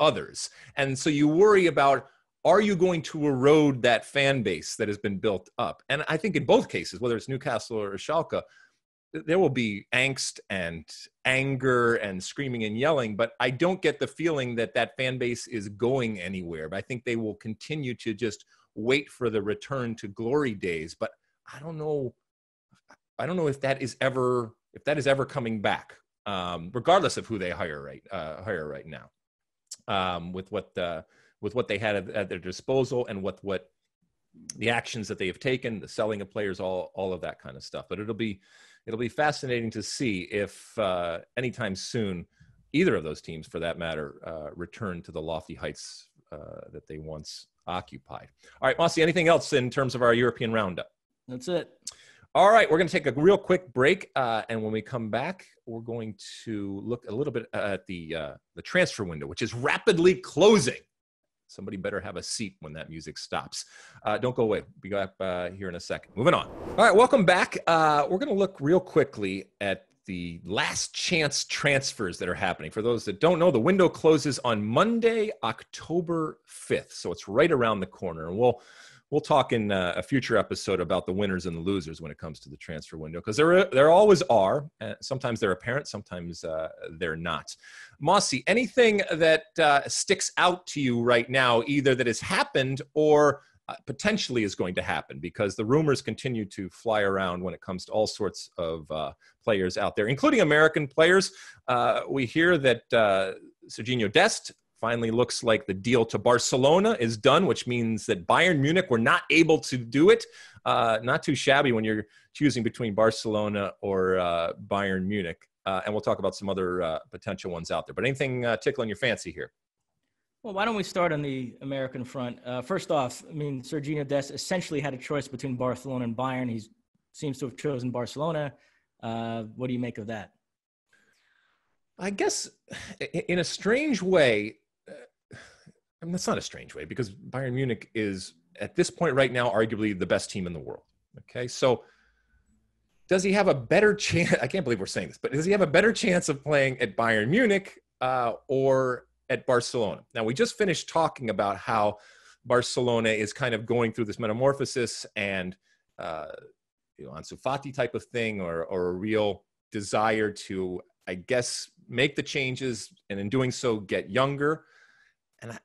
others. And so you worry about, are you going to erode that fan base that has been built up? And I think in both cases, whether it's Newcastle or Schalke, there will be angst and anger and screaming and yelling, but I don't get the feeling that fan base is going anywhere. But I think they will continue to just wait for the return to glory days. But I don't know if that is ever coming back, regardless of who they hire right now, with what they had at their disposal and what the actions that they have taken, the selling of players, all of that kind of stuff. But it'll be fascinating to see if anytime soon either of those teams, for that matter, return to the lofty heights that they once occupied. All right, Mosse, anything else in terms of our European roundup? That's it. All right, we're going to take a real quick break, and when we come back, we're going to look a little bit at the transfer window, which is rapidly closing. Somebody better have a seat when that music stops. Don't go away. We'll be back here in a second. Moving on. All right, welcome back. We're going to look real quickly at the last chance transfers that are happening. For those that don't know, the window closes on Monday, October 5th. So it's right around the corner. And we'll talk in a future episode about the winners and the losers when it comes to the transfer window, because there always are. Sometimes they're apparent, sometimes they're not. Mosse, anything that sticks out to you right now, either that has happened or potentially is going to happen? Because the rumors continue to fly around when it comes to all sorts of players out there, including American players. We hear that Serginho Dest finally looks like the deal to Barcelona is done, which means that Bayern Munich were not able to do it. Not too shabby when you're choosing between Barcelona or Bayern Munich. And we'll talk about some other potential ones out there. But anything tickling your fancy here? Well, why don't we start on the American front? First off, I mean, Serginho Dest essentially had a choice between Barcelona and Bayern. He seems to have chosen Barcelona. What do you make of that? I guess in a strange way, I mean, that's not a strange way, because Bayern Munich is, at this point right now, arguably the best team in the world. Okay, so does he have a better chance? I can't believe we're saying this, but does he have a better chance of playing at Bayern Munich or at Barcelona? Now, we just finished talking about how Barcelona is kind of going through this metamorphosis and Ansu Fati type of thing, or a real desire to, I guess, make the changes, and in doing so, get younger. And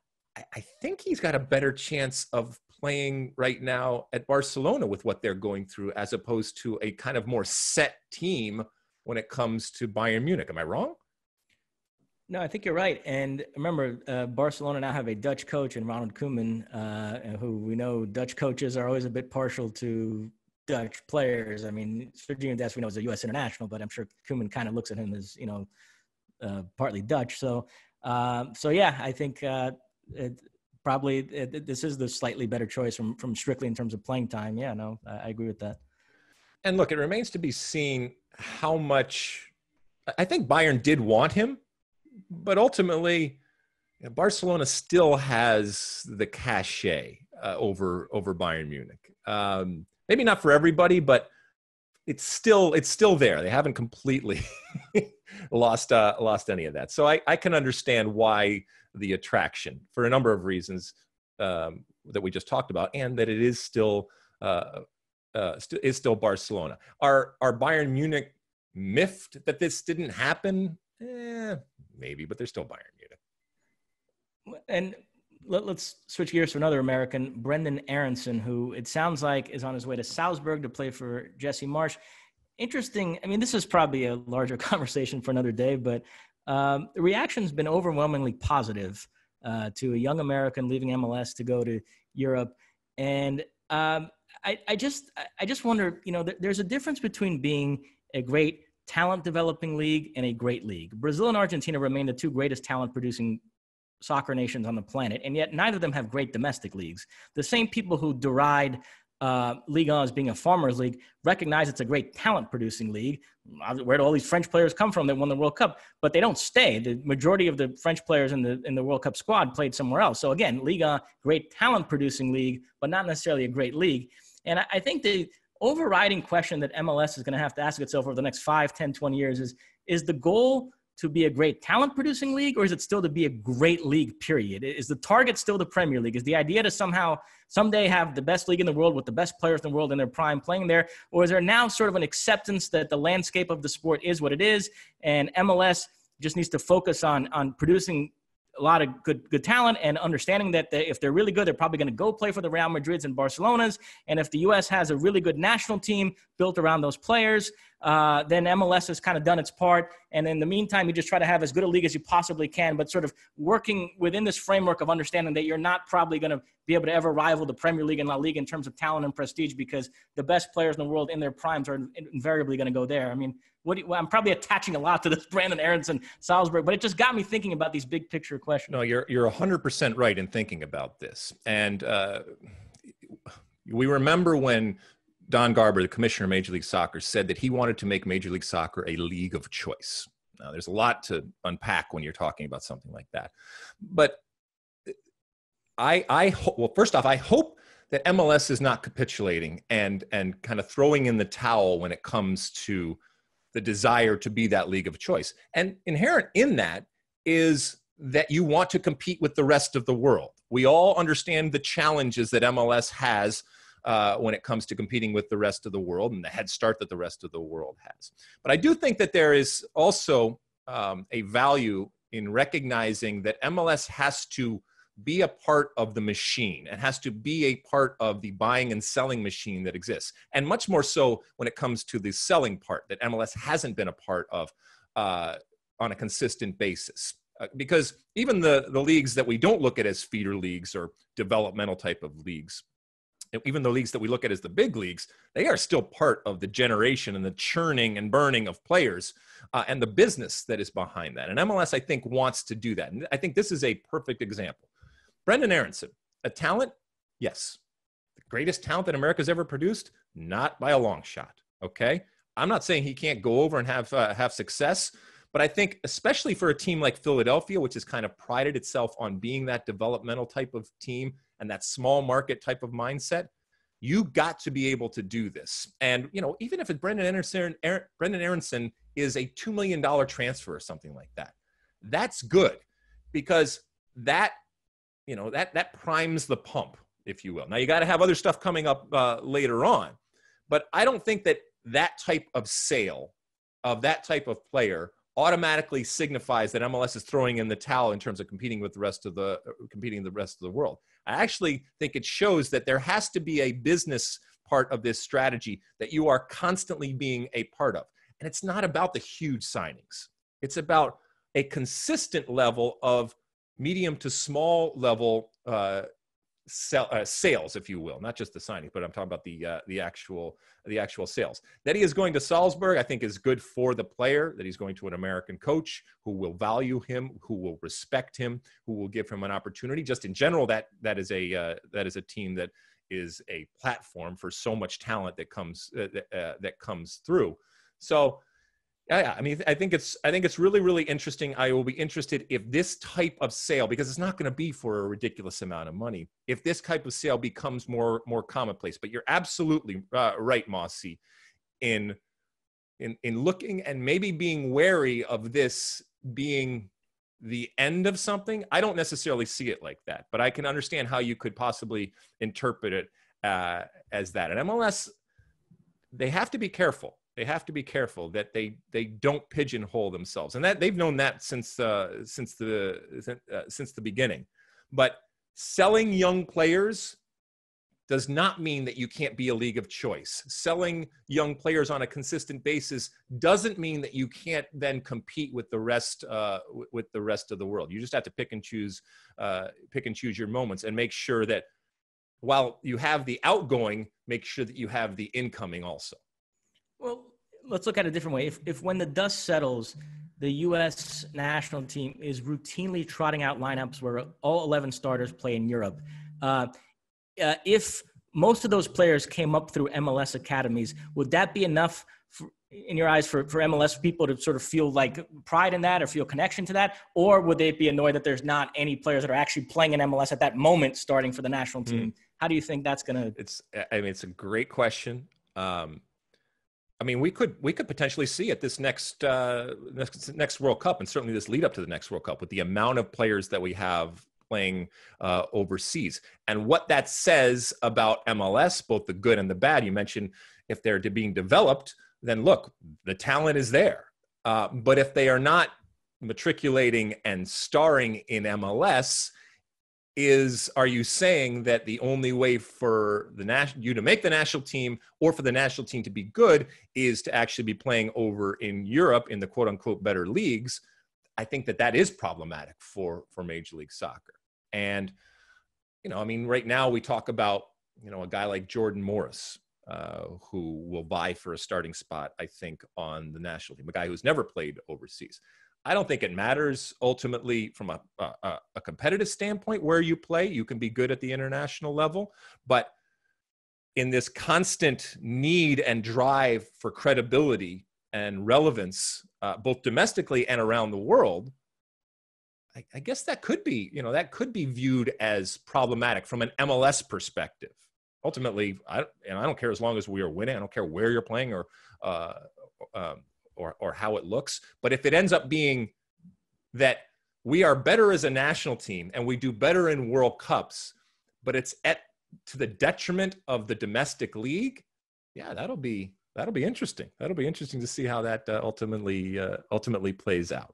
I think he's got a better chance of playing right now at Barcelona with what they're going through, as opposed to a kind of more set team when it comes to Bayern Munich. Am I wrong? No, I think you're right. And remember, Barcelona now have a Dutch coach in Ronald Koeman, who we know Dutch coaches are always a bit partial to Dutch players. I mean, Sergio Dest, we know, is a U.S. international, but I'm sure Koeman kind of looks at him as, partly Dutch. So yeah, I think this is the slightly better choice from strictly in terms of playing time. Yeah, no, I agree with that. And look, it remains to be seen how much. I think Bayern did want him, but ultimately, Barcelona still has the cachet over Bayern Munich. Maybe not for everybody, but it's still there. They haven't completely lost any of that. So I can understand why the attraction, for a number of reasons that we just talked about, and that it is still Barcelona. Are Bayern Munich miffed that this didn't happen? Maybe, but they're still Bayern Munich. And let's switch gears to another American, Brendan Aronson, who it sounds like is on his way to Salzburg to play for Jesse Marsch. Interesting. I mean, this is probably a larger conversation for another day, but the reaction's been overwhelmingly positive to a young American leaving MLS to go to Europe. And I just wonder, there's a difference between being a great talent developing league and a great league. Brazil and Argentina remain the two greatest talent producing soccer nations on the planet, and yet neither of them have great domestic leagues. The same people who deride Ligue 1 as being a farmers league recognize it's a great talent producing league. Where do all these French players come from that won the World Cup? But they don't stay. The majority of the French players in the World Cup squad played somewhere else. So again, Ligue 1, great talent producing league, but not necessarily a great league. And I think the overriding question that MLS is going to have to ask itself over the next 5, 10, 20 years is the goal to be a great talent producing league, or is it still to be a great league, period? Is the target still the Premier League? Is the idea to someday have the best league in the world with the best players in the world in their prime playing there? Or is there now sort of an acceptance that the landscape of the sport is what it is, and MLS just needs to focus on producing a lot of good talent and understanding that if they're really good, they're probably going to go play for the Real Madrids and Barcelonas. And if the U.S. has a really good national team built around those players, then MLS has kind of done its part. And in the meantime, you just try to have as good a league as you possibly can, but sort of working within this framework of understanding that you're not probably going to be able to ever rival the Premier League and La Liga in terms of talent and prestige, because the best players in the world in their primes are invariably going to go there. I mean, I'm probably attaching a lot to this Brandon Aronson Salzburg, but it just got me thinking about these big picture questions. No, you're 100% right in thinking about this. And we remember when Don Garber, the commissioner of Major League Soccer, said that he wanted to make Major League Soccer a league of choice. Now, there's a lot to unpack when you're talking about something like that. But first off, I hope that MLS is not capitulating and kind of throwing in the towel when it comes to the desire to be that league of choice. And inherent in that is that you want to compete with the rest of the world. We all understand the challenges that MLS has when it comes to competing with the rest of the world and the head start that the rest of the world has. But I do think that there is also a value in recognizing that MLS has to be a part of the machine and has to be a part of the buying and selling machine that exists. And much more so when it comes to the selling part that MLS hasn't been a part of on a consistent basis. Because even the leagues that we don't look at as feeder leagues or developmental type of leagues, even the leagues that we look at as the big leagues, they are still part of the generation and the churning and burning of players and the business that is behind that. And MLS, I think, wants to do that. And I think this is a perfect example. Brendan Aronson, a talent? Yes. The greatest talent that America's ever produced? Not by a long shot, okay? I'm not saying he can't go over and have success, but I think especially for a team like Philadelphia, which has kind of prided itself on being that developmental type of team and that small market type of mindset, you got to be able to do this. And, even if it's Brendan Aronson is a $2 million transfer or something like that, that's good, because that primes the pump, if you will. Now, you got to have other stuff coming up later on, but I don't think that type of sale of that type of player automatically signifies that MLS is throwing in the towel in terms of competing the rest of the world. I actually think it shows that there has to be a business part of this strategy that you are constantly being a part of. And it's not about the huge signings. It's about a consistent level of medium to small level sales, if you will, not just the signing, but I'm talking about the actual sales. That he is going to Salzburg, I think, is good for the player. That he's going to an American coach who will value him, who will respect him, who will give him an opportunity. Just in general, that is a team that is a platform for so much talent that comes through. So. Yeah, I mean, I think it's really, really interesting. I will be interested if this type of sale, because it's not going to be for a ridiculous amount of money, if this type of sale becomes more commonplace. But you're absolutely right, Mosse, in looking and maybe being wary of this being the end of something. I don't necessarily see it like that, but I can understand how you could possibly interpret it as that. And MLS, they have to be careful. They have to be careful that they don't pigeonhole themselves, and that they've known that since the beginning. But selling young players does not mean that you can't be a league of choice. Selling young players on a consistent basis doesn't mean that you can't then compete with the rest of the world. You just have to pick and choose your moments and make sure that while you have the outgoing, make sure that you have the incoming also. Well, let's look at it a different way. If when the dust settles, the U.S. national team is routinely trotting out lineups where all 11 starters play in Europe, if most of those players came up through MLS academies, would that be enough in your eyes for MLS people to sort of feel like pride in that or feel connection to that? Or would they be annoyed that there's not any players that are actually playing in MLS at that moment starting for the national team? How do you think that's going to... It's a great question. I mean, we could potentially see at this next World Cup, and certainly this lead up to the next World Cup, with the amount of players that we have playing overseas, and what that says about MLS, both the good and the bad. You mentioned if they're being developed, then look, the talent is there. But if they are not matriculating and starring in MLS, are you saying that the only way for you to make the national team or for the national team to be good is to actually be playing over in Europe in the quote unquote better leagues? I think that is problematic for Major League Soccer. And, I mean, right now we talk about, a guy like Jordan Morris, who will vie for a starting spot, I think, on the national team, a guy who's never played overseas. I don't think it matters ultimately from a competitive standpoint where you play. You can be good at the international level, but in this constant need and drive for credibility and relevance, both domestically and around the world, I guess that could be, viewed as problematic from an MLS perspective. Ultimately, I don't care as long as we are winning. I don't care where you're playing or how it looks. But if it ends up being that we are better as a national team and we do better in World Cups, but it's to the detriment of the domestic league, yeah, that'll be interesting. That'll be interesting to see how that ultimately plays out.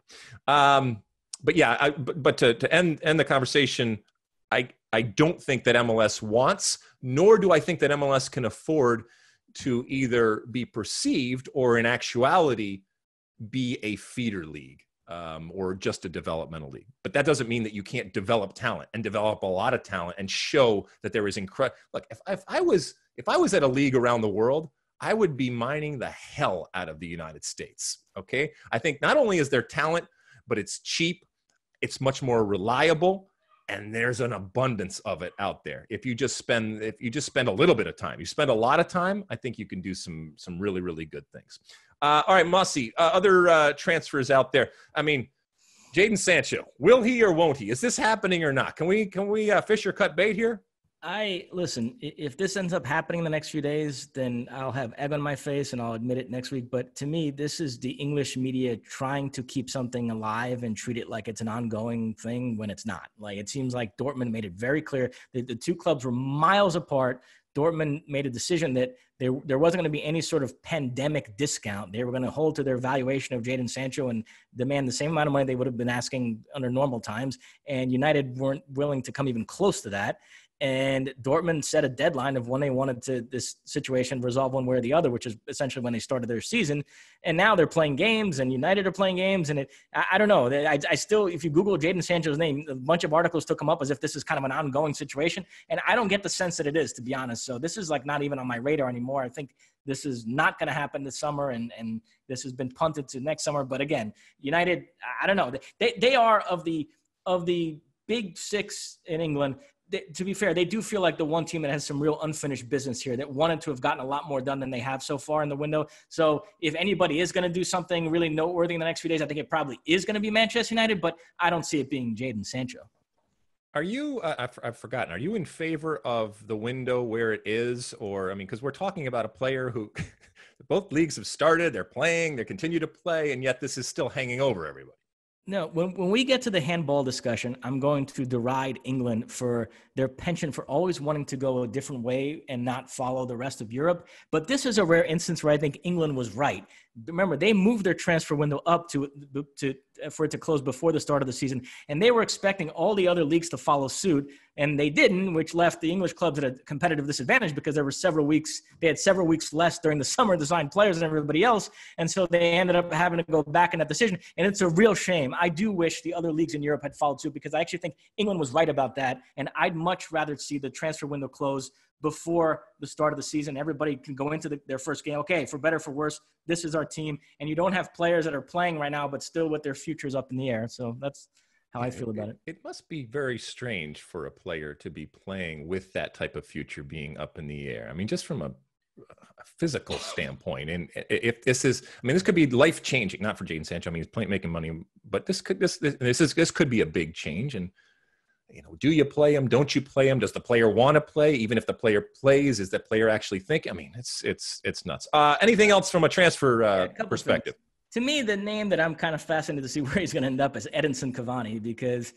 But yeah, but to end the conversation, I don't think that MLS wants, nor do I think that MLS can afford to either be perceived or in actuality be a feeder league or just a developmental league. But that doesn't mean that you can't develop talent and develop a lot of talent and show that there is incredible. Look, if I was at a league around the world, I would be mining the hell out of the United States. Okay. I think not only is there talent, but it's cheap. It's much more reliable. And there's an abundance of it out there. If you just spend a little bit of time, you spend a lot of time, I think you can do some really, really good things. All right, Mosse, other transfers out there. I mean, Jadon Sancho, will he or won't he? Is this happening or not? Can we fish or cut bait here? Listen, if this ends up happening in the next few days, then I'll have egg on my face and I'll admit it next week. But to me, this is the English media trying to keep something alive and treat it like it's an ongoing thing when it's not. Like, it seems like Dortmund made it very clear that the two clubs were miles apart. Dortmund made a decision that there wasn't going to be any sort of pandemic discount. They were going to hold to their valuation of Jadon Sancho and demand the same amount of money they would have been asking under normal times. And United weren't willing to come even close to that. And Dortmund set a deadline of when they wanted to this situation resolve one way or the other, which is essentially when they started their season. And now they're playing games, and United are playing games. And I don't know. I still, if you Google Jadon Sancho's name, a bunch of articles took him up as if this is kind of an ongoing situation. And I don't get the sense that it is, to be honest. So this is like not even on my radar anymore. I think this is not going to happen this summer, and this has been punted to next summer. But again, United, I don't know. They are of the big six in England. To be fair, they do feel like the one team that has some real unfinished business here, that wanted to have gotten a lot more done than they have so far in the window. So if anybody is going to do something really noteworthy in the next few days, I think it probably is going to be Manchester United, but I don't see it being Jadon Sancho. Are you, I've forgotten, are you in favor of the window where it is? Or, I mean, because we're talking about a player who both leagues have started, they're playing, they continue to play, and yet this is still hanging over everybody. No, when we get to the handball discussion, I'm going to deride England for their penchant for always wanting to go a different way and not follow the rest of Europe. But this is a rare instance where I think England was right. Remember, they moved their transfer window up for it to close before the start of the season, and they were expecting all the other leagues to follow suit, and they didn't, which left the English clubs at a competitive disadvantage because they had several weeks less during the summer to sign players than everybody else, and so they ended up having to go back in that decision, and it's a real shame. I do wish the other leagues in Europe had followed suit, because I actually think England was right about that, and I'd much rather see the transfer window close before the start of the season. Everybody can go into their first game. Okay, for better, for worse, this is our team. And you don't have players that are playing right now, but still with their futures up in the air. So that's how I feel about it. It must be very strange for a player to be playing with that type of future being up in the air. I mean, just from a physical standpoint. And if this is, I mean, this could be life changing, not for Jadon Sancho. I mean, he's making money, but this could be a big change. And, you know, do you play him? Don't you play him? Does the player want to play? Even if the player plays, is that player actually thinking? I mean, it's nuts. Anything else from a transfer perspective? To me, the name that I'm kind of fascinated to see where he's going to end up is Edinson Cavani, because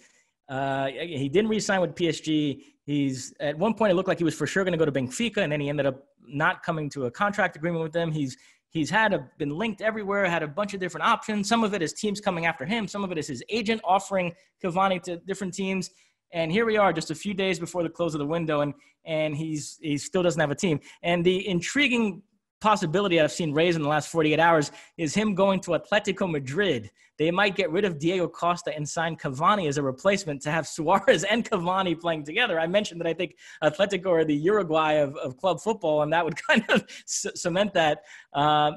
he didn't re-sign with PSG. He's at one point, it looked like he was for sure going to go to Benfica, and then he ended up not coming to a contract agreement with them. He's been linked everywhere, had a bunch of different options. Some of it is teams coming after him. Some of it is his agent offering Cavani to different teams. And here we are just a few days before the close of the window, and he still doesn't have a team. And the intriguing possibility I've seen raised in the last 48 hours is him going to Atletico Madrid. They might get rid of Diego Costa and sign Cavani as a replacement to have Suarez and Cavani playing together. I mentioned that I think Atletico are the Uruguay of club football, and that would kind of cement that.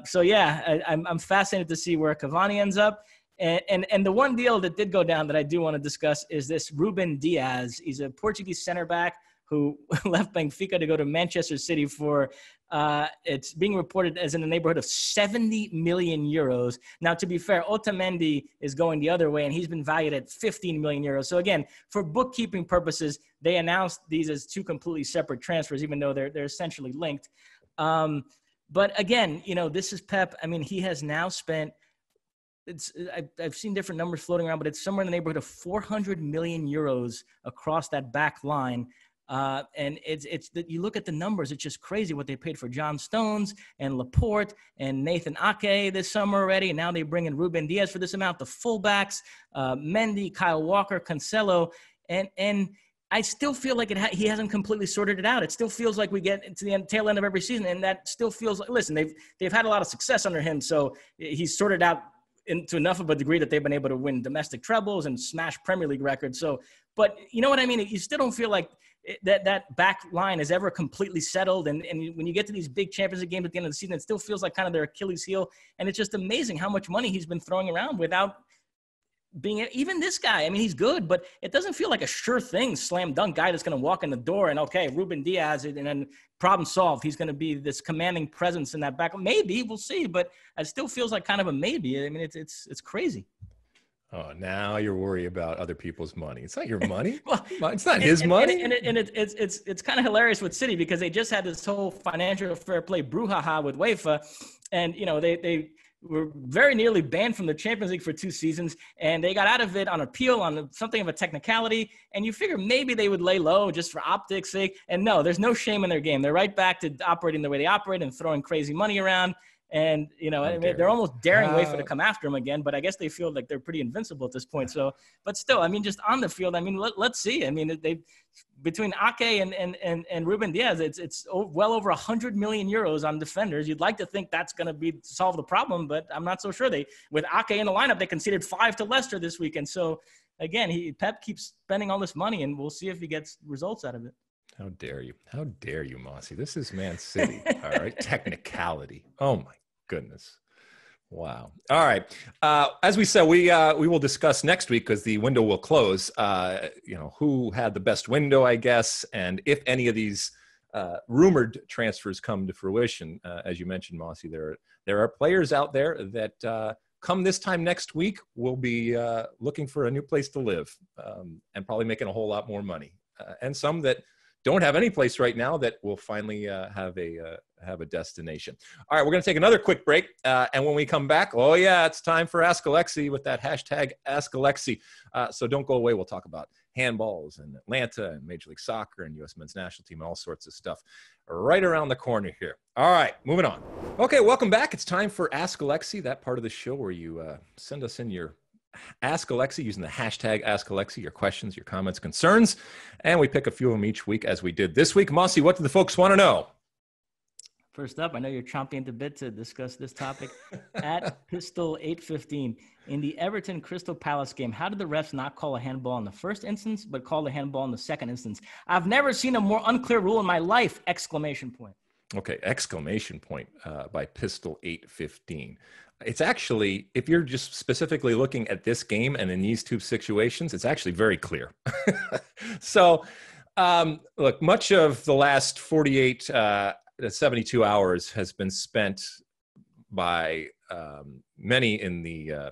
So, yeah, I'm fascinated to see where Cavani ends up. And the one deal that did go down that I do want to discuss is this Ruben Diaz. He's a Portuguese center back who left Benfica to go to Manchester City for, it's being reported as in the neighborhood of 70 million euros. Now, to be fair, Otamendi is going the other way, and he's been valued at 15 million euros. So again, for bookkeeping purposes, they announced these as two completely separate transfers, even though they're essentially linked. But again, you know, this is Pep. I mean, he has now spent, I've seen different numbers floating around, but it's somewhere in the neighborhood of 400 million euros across that back line. And it's that you look at the numbers, it's just crazy what they paid for John Stones and Laporte and Nathan Ake this summer already. And now they bring in Ruben Diaz for this amount, the fullbacks, Mendy, Kyle Walker, Cancelo. And I still feel like he hasn't completely sorted it out. It still feels like we get to the tail end of every season. And that still feels like, listen, they've had a lot of success under him. So he's sorted out into enough of a degree that they've been able to win domestic trebles and smash Premier League records. So, but you know what I mean? You still don't feel like that back line is ever completely settled. And when you get to these big Champions League games at the end of the season, it still feels like kind of their Achilles heel. And it's just amazing how much money he's been throwing around without being even this guy. I mean, he's good, but it doesn't feel like a sure thing, slam dunk guy that's going to walk in the door and, okay, Ruben Diaz, and then problem solved. He's going to be this commanding presence in that back. Maybe, we'll see, but it still feels like kind of a maybe. I mean, it's crazy. Oh, now you're worried about other people's money. It's not your money. Well, it's not his money. And it's kind of hilarious with City because they just had this whole financial fair play brouhaha with UEFA, and you know they were very nearly banned from the Champions League for 2 seasons, and they got out of it on appeal on something of a technicality. And you figure maybe they would lay low just for optics' sake. And no, there's no shame in their game. They're right back to operating the way they operate and throwing crazy money around. And, I mean, they're almost daring UEFA to come after him again, but I guess they feel like they're pretty invincible at this point. So, but still, I mean, just on the field, I mean, let's see. I mean, between Ake and Ruben Diaz, it's well over 100 million euros on defenders. You'd like to think that's going to solve the problem, but I'm not so sure. With Ake in the lineup, they conceded 5 to Leicester this weekend. So again, Pep keeps spending all this money, and we'll see if he gets results out of it. How dare you? How dare you, Mosse? This is Man City. All right. Technicality. Oh, my goodness. Wow. All right. As we said, we will discuss next week because the window will close, who had the best window, I guess, and if any of these rumored transfers come to fruition. As you mentioned, Mosse, there are players out there that come this time next week will be looking for a new place to live and probably making a whole lot more money. And some that don't have any place right now that will finally have a destination. All right, we're going to take another quick break. And when we come back, it's time for Ask Alexi with that hashtag Ask Alexi. So don't go away. We'll talk about handballs and Atlanta and Major League Soccer and U.S. men's national team and all sorts of stuff right around the corner here. All right, moving on. Okay, welcome back. It's time for Ask Alexi, that part of the show where you send us in your Ask Alexi using the hashtag Ask Alexi, your questions, your comments, concerns, and we pick a few of them each week as we did this week. Mosse, what do the folks want to know? First up, I know you're chomping at the bit to discuss this topic. At Pistol 815, in the Everton Crystal Palace game, how did the refs not call a handball in the first instance, but call a handball in the second instance? I've never seen a more unclear rule in my life! ! Okay, exclamation point by Pistol 815. It's actually, if you're just specifically looking at this game and in these two situations, it's actually very clear. So, look, much of the last 48 to 72 hours has been spent by many in the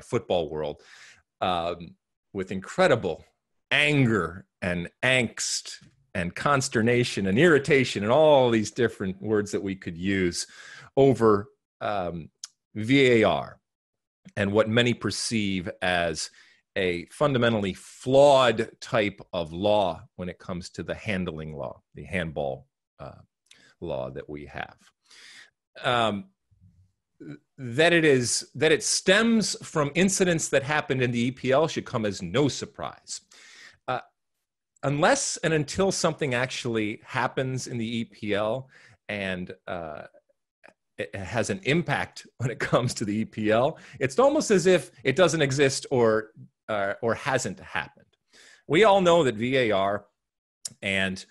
football world with incredible anger and angst and consternation and irritation and all these different words that we could use over VAR and what many perceive as a fundamentally flawed type of law when it comes to the handling law, the handball law that we have. That it stems from incidents that happened in the EPL should come as no surprise. Unless and until something actually happens in the EPL and it has an impact when it comes to the EPL, it's almost as if it doesn't exist or hasn't happened. We all know that VAR and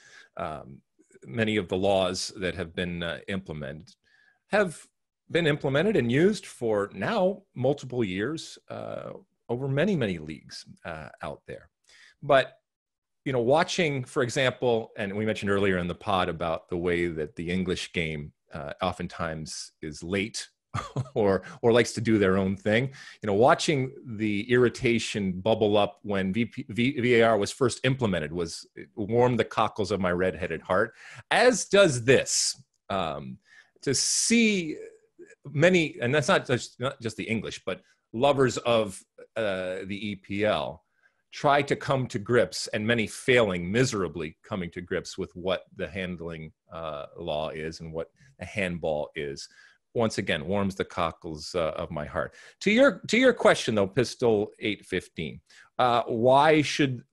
many of the laws that have been implemented have been implemented and used for now multiple years over many, many leagues out there. But watching, for example, and we mentioned earlier in the pod about the way that the English game oftentimes is late or likes to do their own thing. Watching the irritation bubble up when VAR was first implemented it warmed the cockles of my redheaded heart, as does this. To see many, and that's not just the English, but lovers of the EPL, try to come to grips, and many failing miserably coming to grips with what the handling law is and what a handball is. Once again, warms the cockles of my heart. To your question though, Pistol 815, why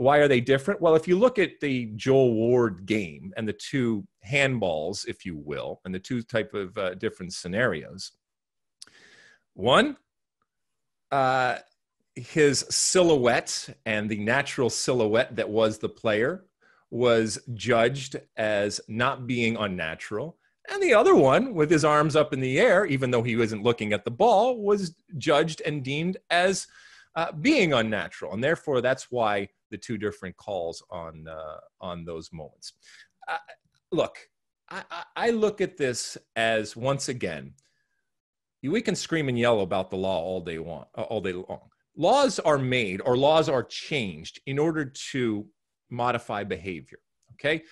are they different? Well, if you look at the Joel Ward game and the two handballs, if you will, and the two type of different scenarios, one, his silhouette and the natural silhouette that was the player was judged as not being unnatural. And the other one, with his arms up in the air, even though he wasn't looking at the ball, was judged and deemed as being unnatural. And therefore, that's why the two different calls on those moments. Look, I look at this as, once again, we can scream and yell about the law all day long. Laws are made or laws are changed in order to modify behavior, okay?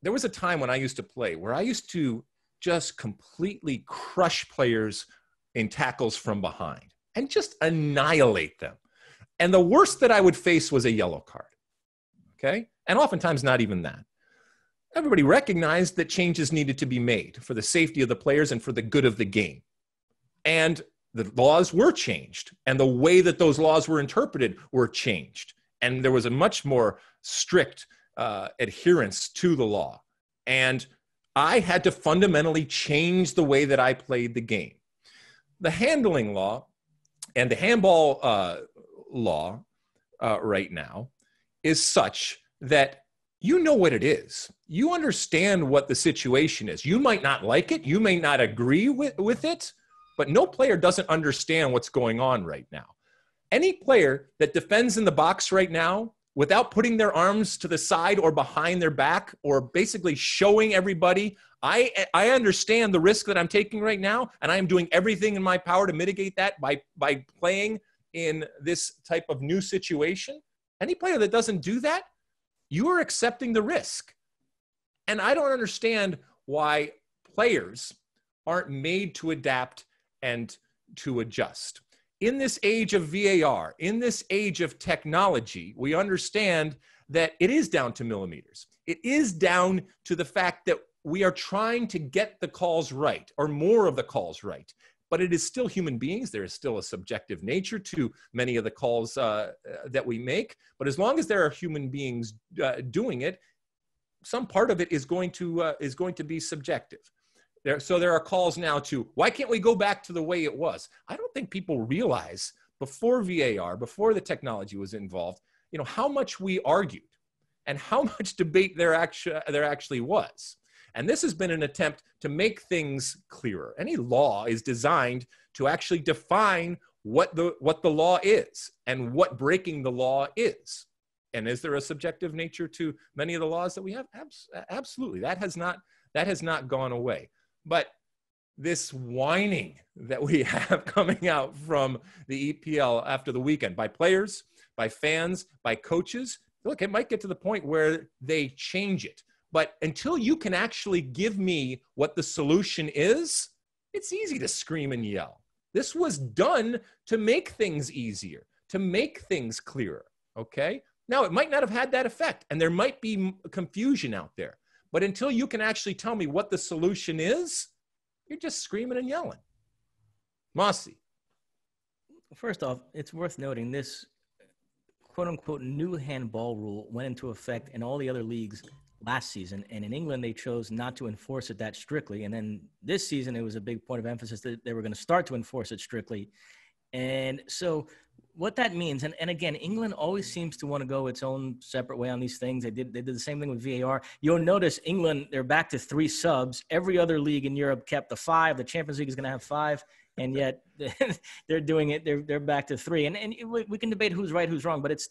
There was a time when I used to play where I used to just completely crush players in tackles from behind and just annihilate them. And the worst that I would face was a yellow card, okay? And oftentimes not even that. everybody recognized that changes needed to be made for the safety of the players and for the good of the game. And the laws were changed, and the way that those laws were interpreted were changed. And there was a much more strict adherence to the law. And I had to fundamentally change the way that I played the game. The handling law and the handball law right now is such that you know what it is. You understand what the situation is. You might not like it. You may not agree with it, but no player doesn't understand what's going on right now. Any player that defends in the box right now without putting their arms to the side or behind their back or basically showing everybody, I understand the risk that I'm taking right now, and I am doing everything in my power to mitigate that by playing in this type of new situation. Any player that doesn't do that, you are accepting the risk. And I don't understand why players aren't made to adapt and to adjust. In this age of VAR, in this age of technology, we understand that it is down to millimeters. It is down to the fact that we are trying to get the calls right, or more of the calls right. But it is still human beings. There is still a subjective nature to many of the calls that we make. But as long as there are human beings doing it, some part of it is going to be subjective. So there are calls now to, why can't we go back to the way it was? I don't think people realize before VAR, before the technology was involved, how much we argued and how much debate there actually was. And this has been an attempt to make things clearer. Any law is designed to actually define what the law is and what breaking the law is. And is there a subjective nature to many of the laws that we have? Absolutely. That has not gone away. But this whining that we have coming out from the EPL after the weekend by players, by fans, by coaches, look, it might get to the point where they change it. But until you can actually give me what the solution is, it's easy to scream and yell. This was done to make things easier, to make things clearer, okay? Now, it might not have had that effect, and there might be confusion out there. But until you can actually tell me what the solution is, you're just screaming and yelling. Mosse. First off, it's worth noting this quote-unquote new handball rule went into effect in all the other leagues last season, and in England they chose not to enforce it that strictly. And then this season it was a big point of emphasis that they were going to start to enforce it strictly. And so what that means, and again, England always seems to want to go its own separate way on these things. They did the same thing with VAR. You'll notice England, they're back to 3 subs. Every other league in Europe kept the 5. The Champions League is going to have 5. And yet they're doing it. They're back to 3. And we can debate who's right, who's wrong, but it's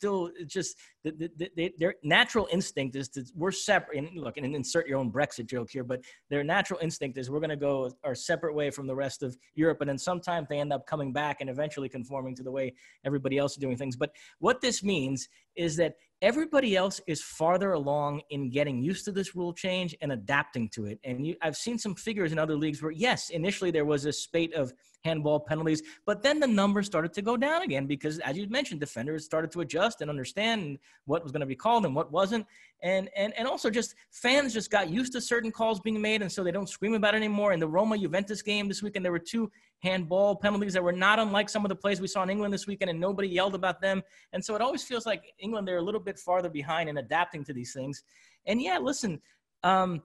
just their natural instinct is we're separate. And look, and insert your own Brexit joke here, but their natural instinct is we're going to go our separate way from the rest of Europe. And then sometimes they end up coming back and eventually conforming to the way everybody else is doing things. But what this means is that everybody else is farther along in getting used to this rule change and adapting to it. And I've seen some figures in other leagues where, yes, initially there was a spate of handball penalties, but then the numbers started to go down again because, as you mentioned, defenders started to adjust and understand what was going to be called and what wasn't. And also just fans just got used to certain calls being made, and so they don't scream about it anymore. In the Roma-Juventus game this weekend, there were 2 handball penalties that were not unlike some of the plays we saw in England this weekend, and nobody yelled about them. And so it always feels like England, they're a little bit farther behind in adapting to these things. And yeah, listen, I'm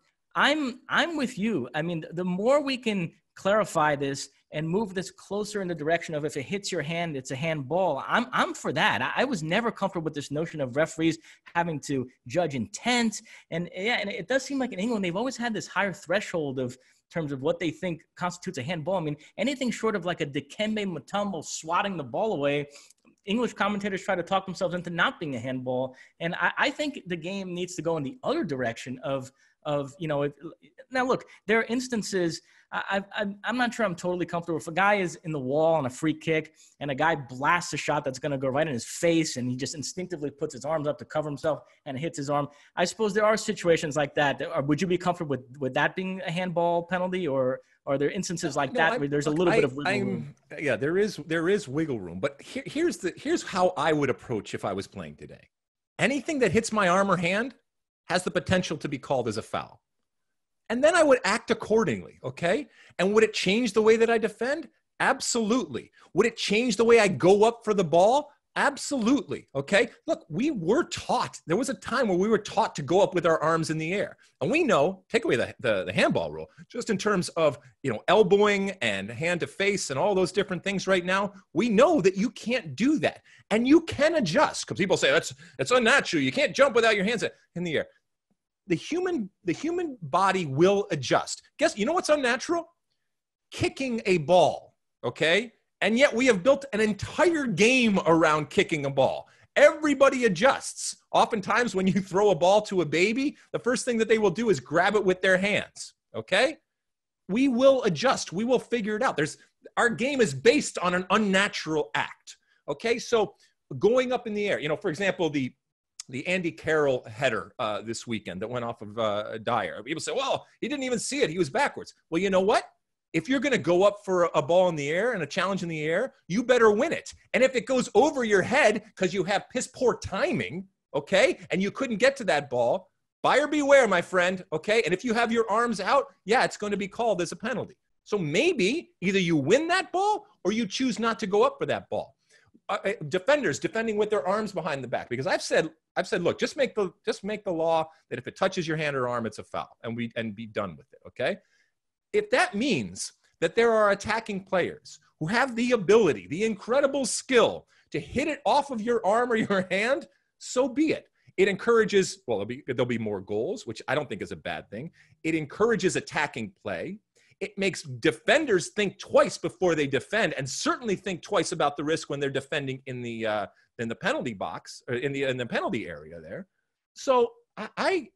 with you. I mean, the more we can clarify this and move this closer in the direction of if it hits your hand, it's a handball. I'm for that. I was never comfortable with this notion of referees having to judge intent. And yeah, and it does seem like in England, they've always had this higher threshold of terms of what they think constitutes a handball. I mean, anything short of like a Dikembe Mutombo swatting the ball away, English commentators try to talk themselves into not being a handball. And I think the game needs to go in the other direction of now look, there are instances, I'm not sure I'm totally comfortable. If a guy is in the wall on a free kick and a guy blasts a shot that's going to go right in his face and he just instinctively puts his arms up to cover himself and it hits his arm, I suppose there are situations like that. Would you be comfortable with that being a handball penalty, or are there instances like that where there's a little bit of wiggle room? Yeah, there is wiggle room. But here's how I would approach if I was playing today. Anything that hits my arm or hand has the potential to be called as a foul. And then I would act accordingly, okay? And would it change the way that I defend? Absolutely. Would it change the way I go up for the ball? Absolutely, okay? Look, we were taught, there was a time where we were taught to go up with our arms in the air. And we know, take away the handball rule, just in terms of, elbowing and hand to face and all those different things right now, we know that you can't do that. And you can adjust, because people say, that's unnatural. You can't jump without your hands in the air. The human body will adjust. You know what's unnatural? Kicking a ball, okay? And yet we have built an entire game around kicking a ball. Everybody adjusts. Oftentimes when you throw a ball to a baby, the first thing that they will do is grab it with their hands, okay? We will adjust. We will figure it out. Our game is based on an unnatural act, okay? So going up in the air, for example, the Andy Carroll header this weekend that went off of Dyer. People say, well, he didn't even see it. He was backwards. Well, you know what? If you're going to go up for a ball in the air and a challenge in the air, you better win it. And if it goes over your head because you have piss poor timing, okay, and you couldn't get to that ball, buyer beware, my friend, okay? And if you have your arms out, yeah, it's going to be called as a penalty. So maybe either you win that ball or you choose not to go up for that ball. Defenders defending with their arms behind the back, because I've said, look, just make the law that if it touches your hand or arm, it's a foul, and be done with it, okay? If that means that there are attacking players who have the ability, the incredible skill to hit it off of your arm or your hand, so be it. It encourages, well, there'll be more goals, which I don't think is a bad thing. It encourages attacking play. It makes defenders think twice before they defend, and certainly think twice about the risk when they're defending in the penalty box, or in the penalty area there. So I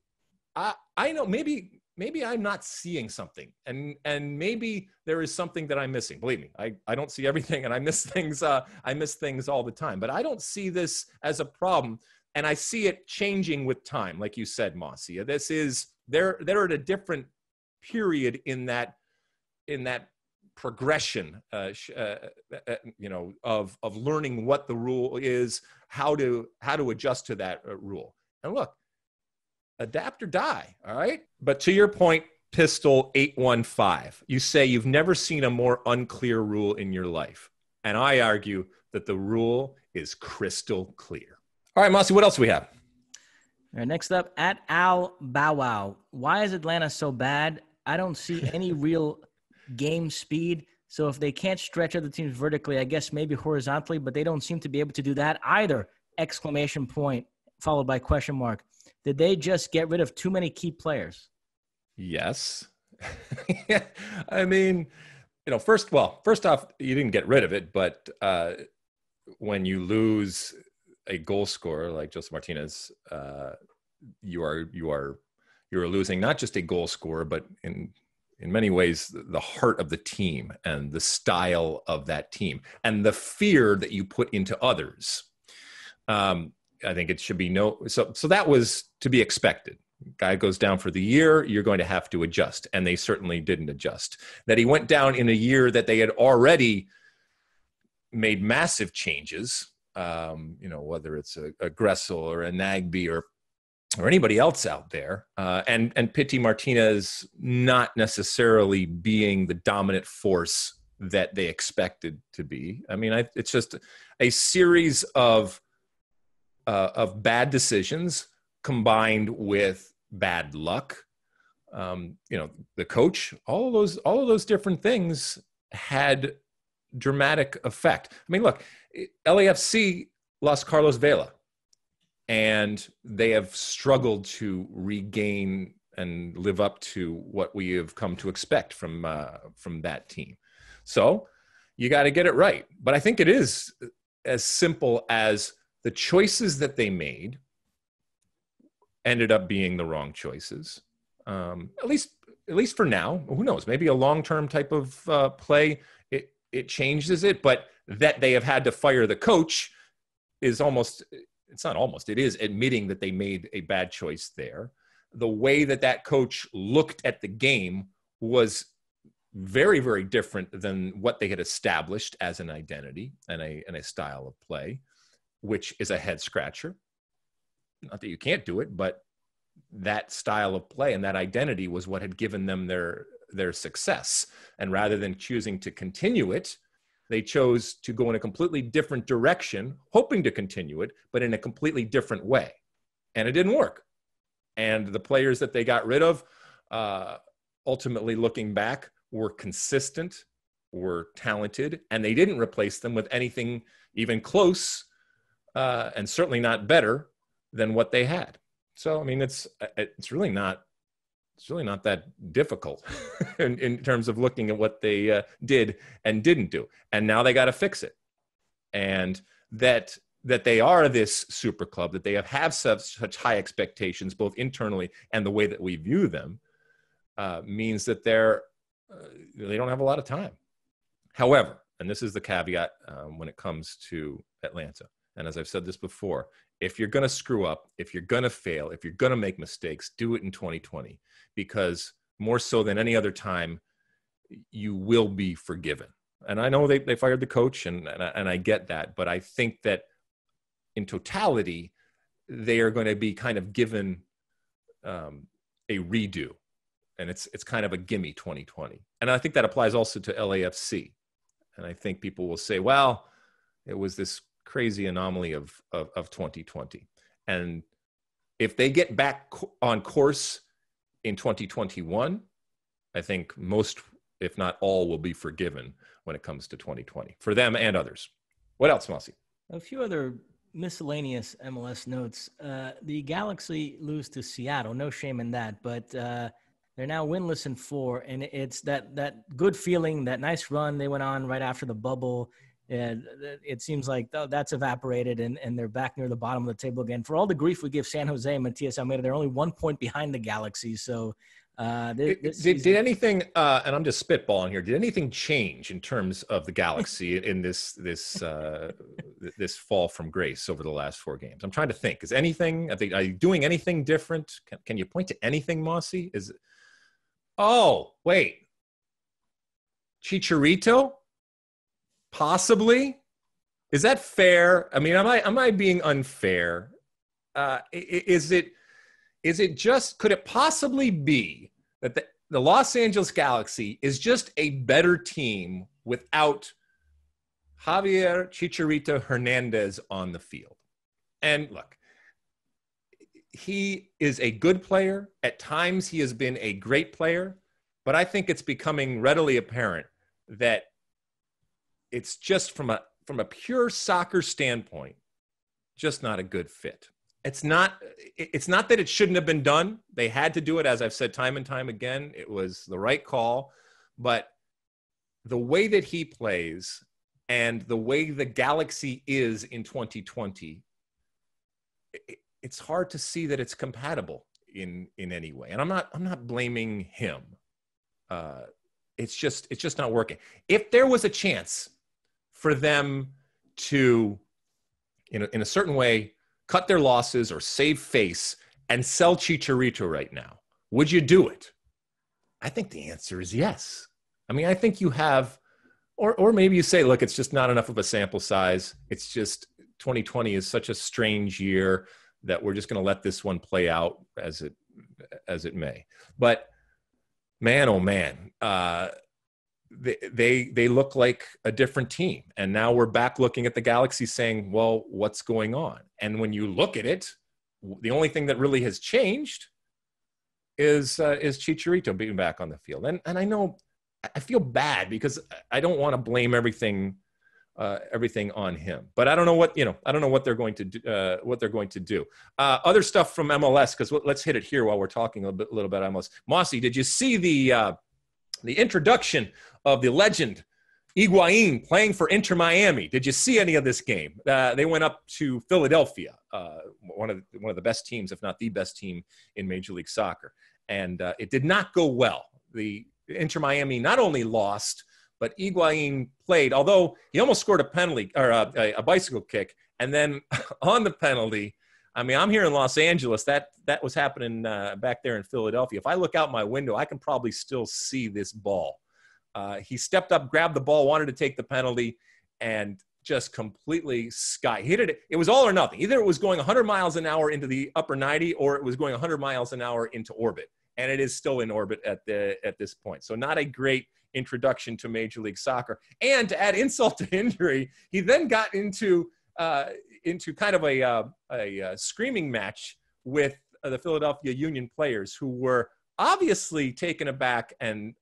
know maybe I'm not seeing something, and maybe there is something that I'm missing. Believe me, I don't see everything, and I miss things all the time. But I don't see this as a problem, and I see it changing with time, like you said, Mosse. They're at a different period in that progression, of learning what the rule is, how to adjust to that rule. And look, adapt or die, all right? But to your point, Pistol 815, you say you've never seen a more unclear rule in your life. And I argue that the rule is crystal clear. All right, Mosse, what else do we have? All right, next up, at Al Bow Wow. Why is Atlanta so bad? I don't see any real game speed. So if they can't stretch other teams vertically, I guess maybe horizontally, but they don't seem to be able to do that either. Exclamation point, followed by question mark. Did they just get rid of too many key players? Yes. I mean, first off, you didn't get rid of it, but when you lose a goal scorer like Joseph Martinez, you're losing not just a goal scorer, but in many ways the heart of the team and the style of that team and the fear that you put into others. I think it should be so that was to be expected. Guy goes down for the year, you're going to have to adjust. And they certainly didn't adjust. That he went down in a year that they had already made massive changes, whether it's a Gressel or a Nagbe or anybody else out there. And Pity Martinez not necessarily being the dominant force that they expected to be. I mean, it's just a series of bad decisions combined with bad luck. The coach, all of those different things had dramatic effect. I mean, look, LAFC lost Carlos Vela, and they have struggled to regain and live up to what we have come to expect from that team. So you got to get it right. But I think it is as simple as the choices that they made ended up being the wrong choices. At least for now. Who knows? Maybe a long-term type of play, it changes it. But that they have had to fire the coach is it is admitting that they made a bad choice there. The way that coach looked at the game was very, very different than what they had established as an identity and a style of play, which is a head scratcher. Not that you can't do it, but that style of play and that identity was what had given them their success. And rather than choosing to continue it, they chose to go in a completely different direction, hoping to continue it, but in a completely different way. And it didn't work. And the players that they got rid of, ultimately looking back, were consistent, were talented, and they didn't replace them with anything even close, and certainly not better than what they had. So, I mean, it's really not that difficult in terms of looking at what they did and didn't do. And now they got to fix it. And that they are this super club, that they have such high expectations, both internally and the way that we view them, means that they don't have a lot of time. However, and this is the caveat when it comes to Atlanta, and as I've said this before, if you're going to screw up, if you're going to fail, if you're going to make mistakes, do it in 2020, because more so than any other time, you will be forgiven. And I know they fired the coach, and I get that, but I think that in totality, they are going to be kind of given a redo, and it's kind of a gimme 2020. And I think that applies also to LAFC. And I think people will say, well, it was this crazy anomaly of 2020. And if they get back on course in 2021, I think most, if not all, will be forgiven when it comes to 2020 for them and others. What else, Mosse? A few other miscellaneous MLS notes. The Galaxy lose to Seattle. No shame in that, but they're now winless in 4, and it's that good feeling, that nice run they went on right after the bubble. And it seems like that's evaporated, and they're back near the bottom of the table again. For all the grief we give San Jose and Matias Almeida, they're only 1 point behind the Galaxy. So did anything, and I'm just spitballing here, did anything change in terms of the Galaxy in this fall from grace over the last 4 games? I'm trying to think. Are you doing anything different? Can you point to anything, Mosse? Oh, wait. Chicharito? Possibly. Is that fair? I mean, am I being unfair? Is it just, could it possibly be that the Los Angeles Galaxy is just a better team without Javier Chicharito Hernandez on the field? And look, he is a good player. At times he has been a great player, but I think it's becoming readily apparent that it's just from a pure soccer standpoint, just not a good fit. It's not that it shouldn't have been done. They had to do it, as I've said time and time again. It was the right call. But the way that he plays and the way the Galaxy is in 2020, it's hard to see that it's compatible in any way. And I'm not blaming him. It's just not working. If there was a chance for them to, in a certain way, cut their losses or save face and sell Chicharito right now, would you do it? I think the answer is yes. I mean, I think you have, or maybe you say, look, it's just not enough of a sample size. It's just 2020 is such a strange year that we're just going to let this one play out as it may. But man, oh man, they look like a different team. And now we're back looking at the Galaxy saying, well, what's going on? And when you look at it, the only thing that really has changed is Chicharito being back on the field. And I know I feel bad because I don't want to blame everything on him, but I don't know what they're going to do. Other stuff from MLS, because let's hit it here while we're talking a little bit MLS. Mosse, did you see the introduction of the legend Higuain playing for Inter Miami? Did you see any of this game? They went up to Philadelphia, one of the best teams, if not the best team in Major League Soccer, and it did not go well. The Inter Miami not only lost, but Higuain played, although he almost scored a penalty or a bicycle kick, and then on the penalty. I mean, I'm here in Los Angeles. That was happening back there in Philadelphia. If I look out my window, I can probably still see this ball. He stepped up, grabbed the ball, wanted to take the penalty, and just completely hit it. It was all or nothing. Either it was going 100 miles an hour into the upper 90, or it was going 100 miles an hour into orbit. And it is still in orbit at this point. So not a great introduction to Major League Soccer. And to add insult to injury, he then got into kind of a screaming match with the Philadelphia Union players, who were obviously taken aback and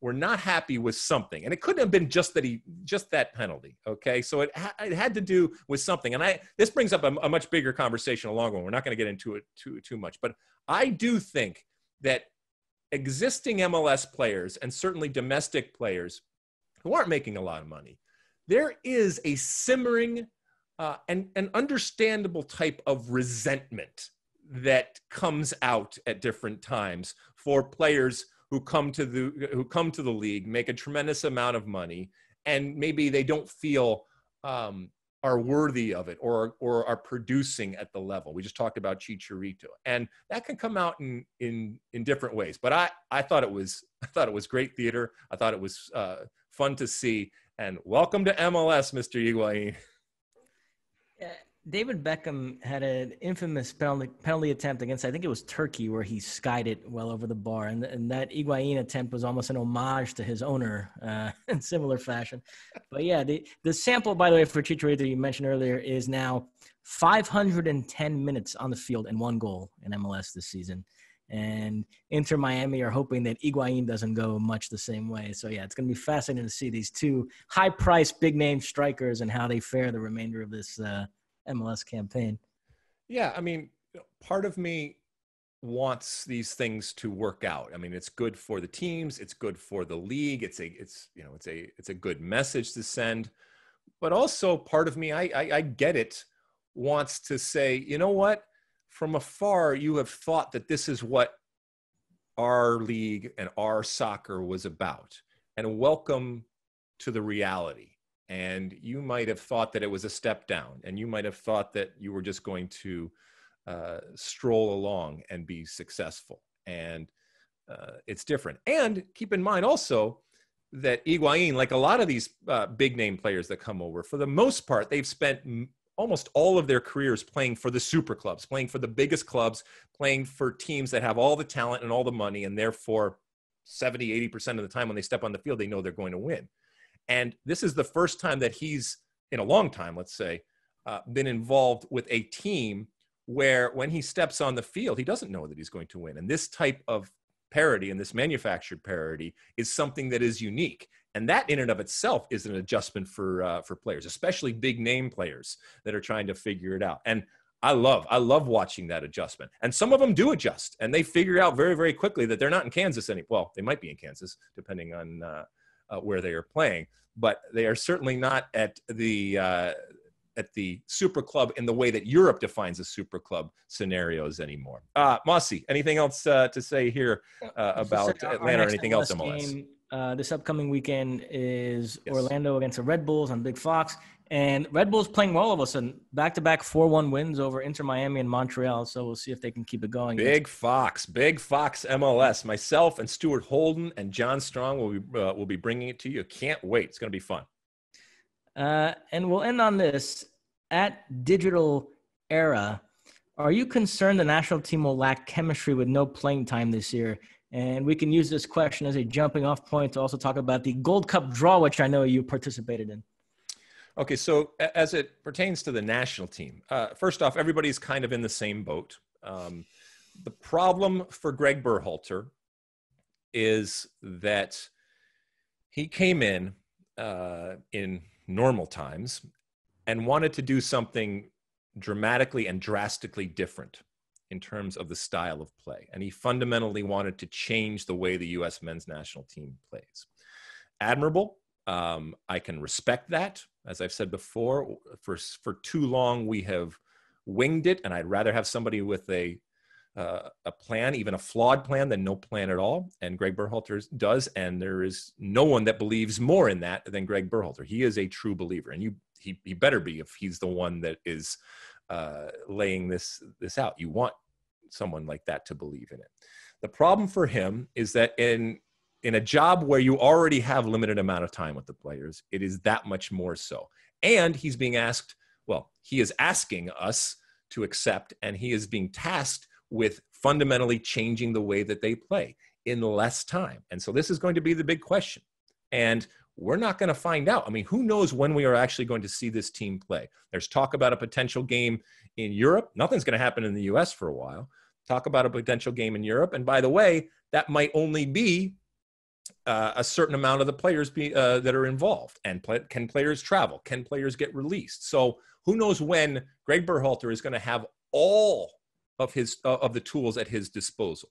were not happy with something. And it couldn't have been just that penalty. Okay. So it had to do with something. And this brings up a much bigger conversation, a long one. We're not going to get into it too much, but I do think that existing MLS players, and certainly domestic players who aren't making a lot of money, there is a simmering and an understandable type of resentment that comes out at different times for players who come to the league, make a tremendous amount of money, and maybe they don't feel are worthy of it or are producing at the level. We just talked about Chicharito, and that can come out in different ways. But I thought it was great theater. I thought it was fun to see. And welcome to MLS, Mr. Higuain. David Beckham had an infamous penalty attempt against, I think it was Turkey, where he skied it well over the bar. And that Higuain attempt was almost an homage to his owner in similar fashion. But yeah, the sample, by the way, for Chicharito you mentioned earlier is now 510 minutes on the field and 1 goal in MLS this season. And Inter Miami are hoping that Higuain doesn't go much the same way. So yeah, it's going to be fascinating to see these two high-priced, big-name strikers and how they fare the remainder of this MLS campaign. Yeah, I mean, part of me wants these things to work out. I mean, it's good for the teams, it's good for the league, it's a good message to send. But also part of me, I get it, wants to say, you know what? From afar, you have thought that this is what our league and our soccer was about. And welcome to the reality. And you might have thought that it was a step down, and you might have thought that you were just going to stroll along and be successful. And it's different. And keep in mind also that Higuain, like a lot of these big name players that come over, for the most part, they've spent almost all of their careers playing for the super clubs, playing for the biggest clubs, playing for teams that have all the talent and all the money, and therefore 70, 80% of the time when they step on the field, they know they're going to win. And this is the first time that he's, in a long time, let's say, been involved with a team where when he steps on the field, he doesn't know that he's going to win. And this type of parity and this manufactured parity is something that is unique. And that in and of itself is an adjustment for players, especially big name players that are trying to figure it out. And I love watching that adjustment. And some of them do adjust, and they figure out very, very quickly that they're not in Kansas anymore. Well, they might be in Kansas, depending on where they are playing, but they are certainly not at the super club in the way that Europe defines a super club scenarios anymore. Mosse, anything else to say here about Atlanta or anything else MLS? Game, this upcoming weekend is Orlando against the Red Bulls on Big Fox. And Red Bulls playing well all of a sudden. Back-to-back 4-1 wins over Inter Miami and Montreal. So we'll see if they can keep it going. Big Fox MLS. Myself and Stuart Holden and John Strong will be bringing it to you. Can't wait. It's going to be fun. And we'll end on this. At Digital Era, are you concerned the national team will lack chemistry with no playing time this year? And we can use this question as a jumping off point to also talk about the Gold Cup draw, which I know you participated in. Okay, so as it pertains to the national team, first off, everybody's kind of in the same boat. The problem for Greg Berhalter is that he came in normal times and wanted to do something dramatically and drastically different in terms of the style of play. And he fundamentally wanted to change the way the U.S. men's national team plays. Admirable. I can respect that. As I've said before, for too long we have winged it, and I'd rather have somebody with a plan, even a flawed plan, than no plan at all. And Greg Berhalter does, and there is no one that believes more in that than Greg Berhalter. He is a true believer, and he better be if he's the one that is laying this out. You want someone like that to believe in it. The problem for him is that in in a job where you already have limited amount of time with the players, it is that much more so. And he's being asked, well, he is asking us to accept, and he is being tasked with fundamentally changing the way that they play in less time. And so this is going to be the big question. And we're not going to find out. I mean, who knows when we are actually going to see this team play? There's talk about a potential game in Europe. Nothing's going to happen in the US for a while. Talk about a potential game in Europe. And by the way, that might only be a certain amount of the players that are involved. And can players travel? Can players get released? So who knows when Greg Berhalter is going to have all of the tools at his disposal.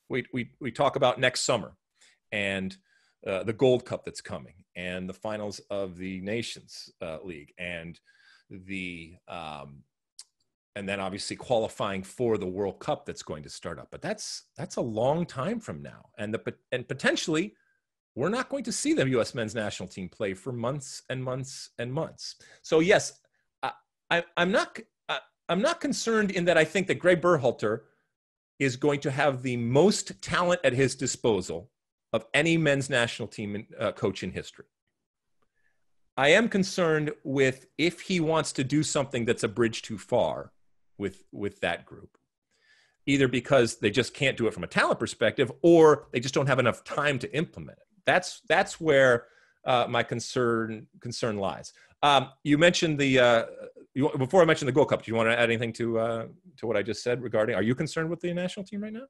We talk about next summer and the Gold Cup that's coming, and the finals of the Nations League, and and then obviously qualifying for the World Cup that's going to start up. But that's a long time from now, and potentially we're not going to see the U.S. men's national team play for months and months and months. So yes, I'm not concerned in that I think that Greg Berhalter is going to have the most talent at his disposal of any men's national team coach in history. I am concerned with if he wants to do something that's a bridge too far with that group, either because they just can't do it from a talent perspective, or they just don't have enough time to implement it. That's where my concern lies. You mentioned before I mentioned the Gold Cup. Do you want to add anything to what I just said regarding? Are you concerned with the national team right now?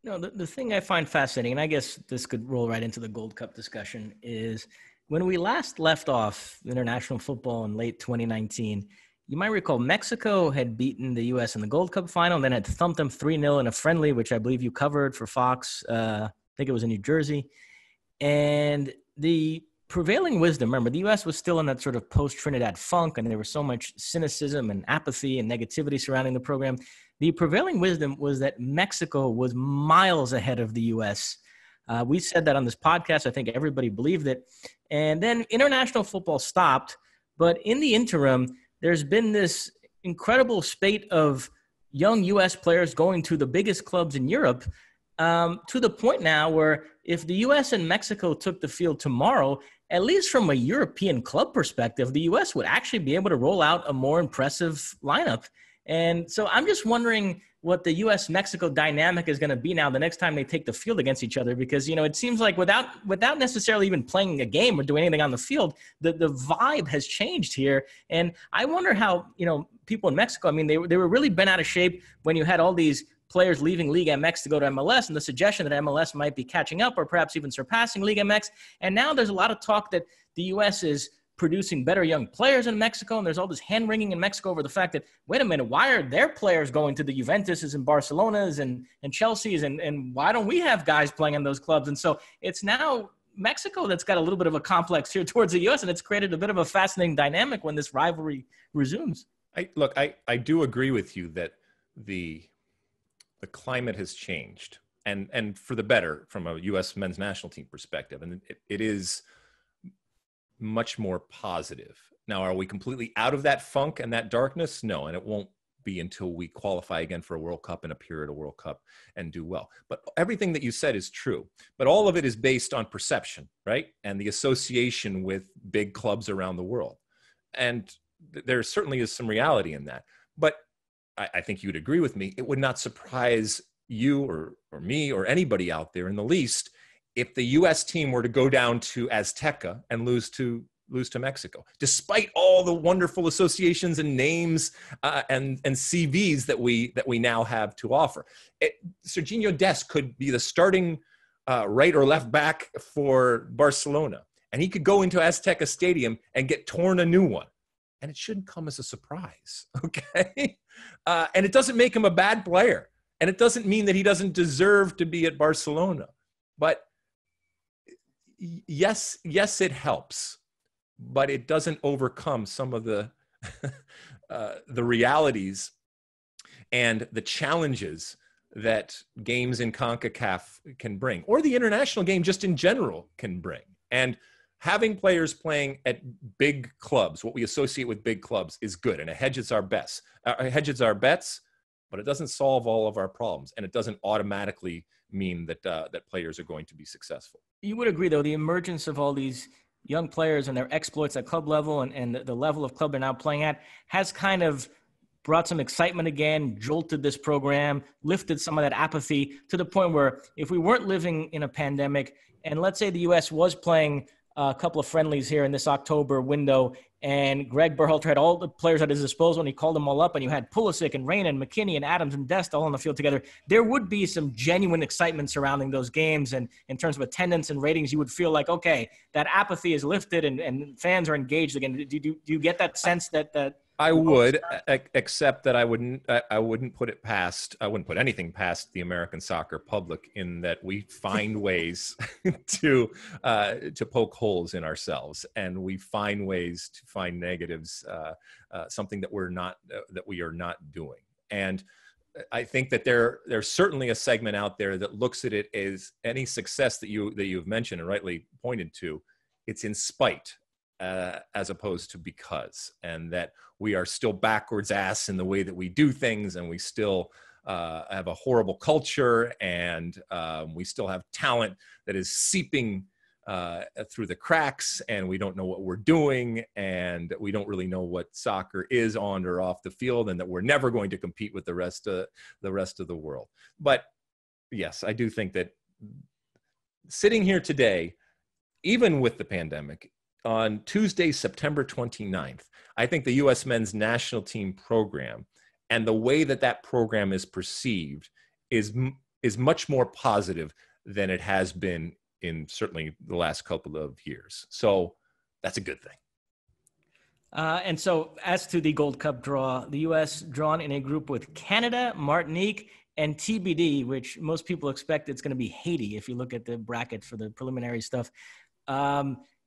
No, the thing I find fascinating, and I guess this could roll right into the Gold Cup discussion, is when we last left off international football in late 2019, you might recall Mexico had beaten the U.S. in the Gold Cup final and then had thumped them 3-0 in a friendly, which I believe you covered for Fox. I think it was in New Jersey. And the prevailing wisdom, remember, the U.S. was still in that sort of post-Trinidad funk, and there was so much cynicism and apathy and negativity surrounding the program. The prevailing wisdom was that Mexico was miles ahead of the U.S. We said that on this podcast. I think everybody believed it. And then international football stopped. But in the interim, there's been this incredible spate of young U.S. players going to the biggest clubs in Europe, to the point now where if the U.S. and Mexico took the field tomorrow, at least from a European club perspective, the U.S. would actually be able to roll out a more impressive lineup. And so I'm just wondering what the U.S.-Mexico dynamic is going to be now the next time they take the field against each other, because, it seems like without necessarily even playing a game or doing anything on the field, the vibe has changed here. And I wonder how, people in Mexico, I mean, they were really bent out of shape when you had all these players leaving Liga MX to go to MLS, and the suggestion that MLS might be catching up or perhaps even surpassing Liga MX. And now there's a lot of talk that the U.S. is producing better young players in Mexico, and there's all this hand-wringing in Mexico over the fact that, wait a minute, why are their players going to the Juventuses and Barcelonas and Chelseas, and why don't we have guys playing in those clubs? And so it's now Mexico that's got a little bit of a complex here towards the U.S., and it's created a bit of a fascinating dynamic when this rivalry resumes. I do agree with you that the climate has changed, and for the better from a U.S. men's national team perspective, and it is much more positive. Now, are we completely out of that funk and that darkness? No, and it won't be until we qualify again for a World Cup and appear at a World Cup and do well. But everything that you said is true. But all of it is based on perception, right? And the association with big clubs around the world. And there certainly is some reality in that. But I think you'd agree with me. It would not surprise you or me or anybody out there in the least if the U.S. team were to go down to Azteca and lose to Mexico, despite all the wonderful associations and names and CVs that we now have to offer. Serginho Dest could be the starting right or left back for Barcelona, and he could go into Azteca Stadium and get torn a new one. And it shouldn't come as a surprise, okay? And it doesn't make him a bad player. And it doesn't mean that he doesn't deserve to be at Barcelona. But yes, it helps. But it doesn't overcome some of the realities and the challenges that games in CONCACAF can bring, or the international game just in general can bring. And having players playing at big clubs, what we associate with big clubs, is good, and it hedges our bets. but it doesn't solve all of our problems, and it doesn't automatically mean that that players are going to be successful. You would agree, though, the emergence of all these young players and their exploits at club level and the level of club they're now playing at has kind of brought some excitement again, jolted this program, lifted some of that apathy to the point where if we weren't living in a pandemic, and let's say the U.S. was playing a couple of friendlies here in this October window, and Greg Berhalter had all the players at his disposal, and he called them all up, and you had Pulisic and Reina and McKinney and Adams and Dest all on the field together, there would be some genuine excitement surrounding those games. And in terms of attendance and ratings, you would feel like, okay, that apathy is lifted and fans are engaged again. Do you get that sense that I would, except that I wouldn't put it past, I wouldn't put anything past the American soccer public, in that we find ways to poke holes in ourselves, and we find ways to find negatives, something that we are not doing. And I think that there's certainly a segment out there that looks at it as any success that you've mentioned and rightly pointed to, it's in spite. As opposed to because, and that we are still backwards ass in the way that we do things, and we still have a horrible culture, and we still have talent that is seeping through the cracks, and we don't know what we're doing, and we don't really know what soccer is on or off the field, and that we're never going to compete with the rest of the world. But yes, I do think that sitting here today, even with the pandemic, on Tuesday, September 29th, I think the U.S. men's national team program and the way that that program is perceived is much more positive than it has been in certainly the last couple of years. So that's a good thing. And so as to the Gold Cup draw, the U.S. drawn in a group with Canada, Martinique, and TBD, which most people expect it's going to be Haiti if you look at the bracket for the preliminary stuff.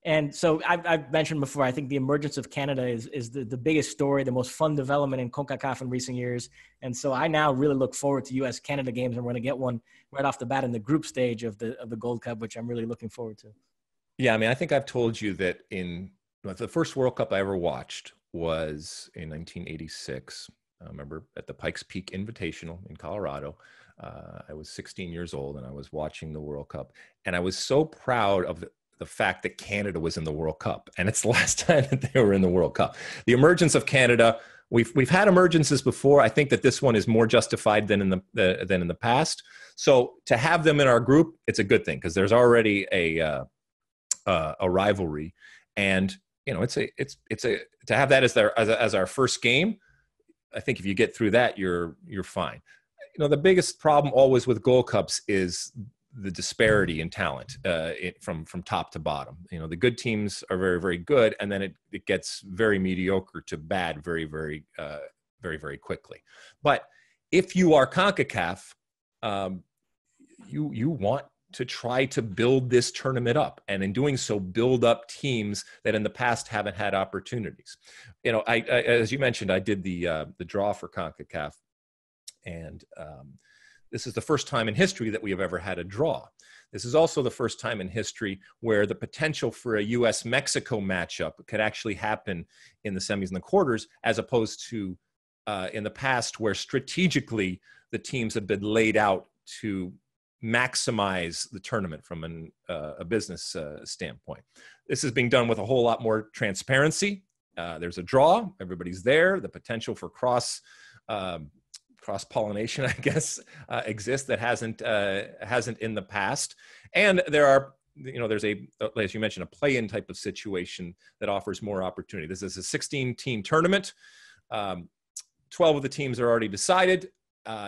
And so I've mentioned before, I think the emergence of Canada is the biggest story, the most fun development in CONCACAF in recent years. And so I now really look forward to U.S.-Canada games, and we're going to get one right off the bat in the group stage of the Gold Cup, which I'm really looking forward to. Yeah, I mean, I think I've told you that the first World Cup I ever watched was in 1986. I remember at the Pikes Peak Invitational in Colorado. I was 16 years old, and I was watching the World Cup. And I was so proud of the fact that Canada was in the World Cup, and it's the last time that they were in the World Cup. The emergence of Canada, we've had emergences before. I think that this one is more justified than in the past. So to have them in our group, it's a good thing, because there's already a rivalry, and you know, it's to have that as our first game. I think if you get through that, you're fine. You know, the biggest problem always with Gold Cups is the disparity in talent from top to bottom. You know, the good teams are very, very good, and then it gets very mediocre to bad very, very, very, very quickly. But if you are CONCACAF, you want to try to build this tournament up, and in doing so, build up teams that in the past haven't had opportunities. You know, I as you mentioned, I did the draw for CONCACAF, and this is the first time in history that we have ever had a draw. This is also the first time in history where the potential for a U.S.-Mexico matchup could actually happen in the semis and the quarters, as opposed to in the past, where strategically the teams have been laid out to maximize the tournament from a business standpoint. This is being done with a whole lot more transparency. There's a draw, everybody's there. The potential for cross-pollination, I guess, exists that hasn't in the past. And there are, you know, there's as you mentioned, a play-in type of situation that offers more opportunity. This is a 16-team tournament. 12 of the teams are already decided,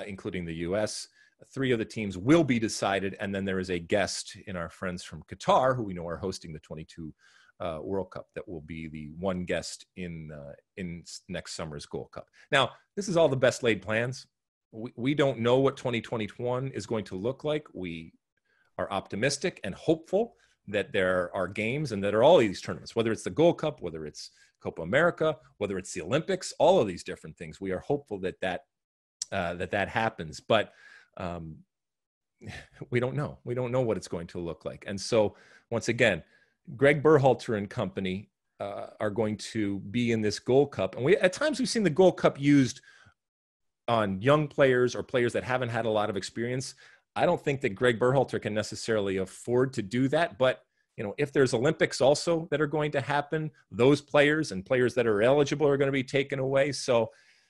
including the U.S. 3 of the teams will be decided, and then there is a guest in our friends from Qatar, who we know are hosting the 22 World Cup, that will be the one guest in next summer's Gold Cup. Now, this is all the best laid plans. We don't know what 2021 is going to look like. We are optimistic and hopeful that there are games, and that are all of these tournaments, whether it's the Gold Cup, whether it's Copa America, whether it's the Olympics, all of these different things. We are hopeful that happens, but we don't know. We don't know what it's going to look like. And so, once again, Greg Berhalter and company are going to be in this Gold Cup. And at times we've seen the Gold Cup used on young players or players that haven't had a lot of experience, I don't think that Greg Berhalter can necessarily afford to do that. But, if there's Olympics also that are going to happen, those players and players that are eligible are going to be taken away. So,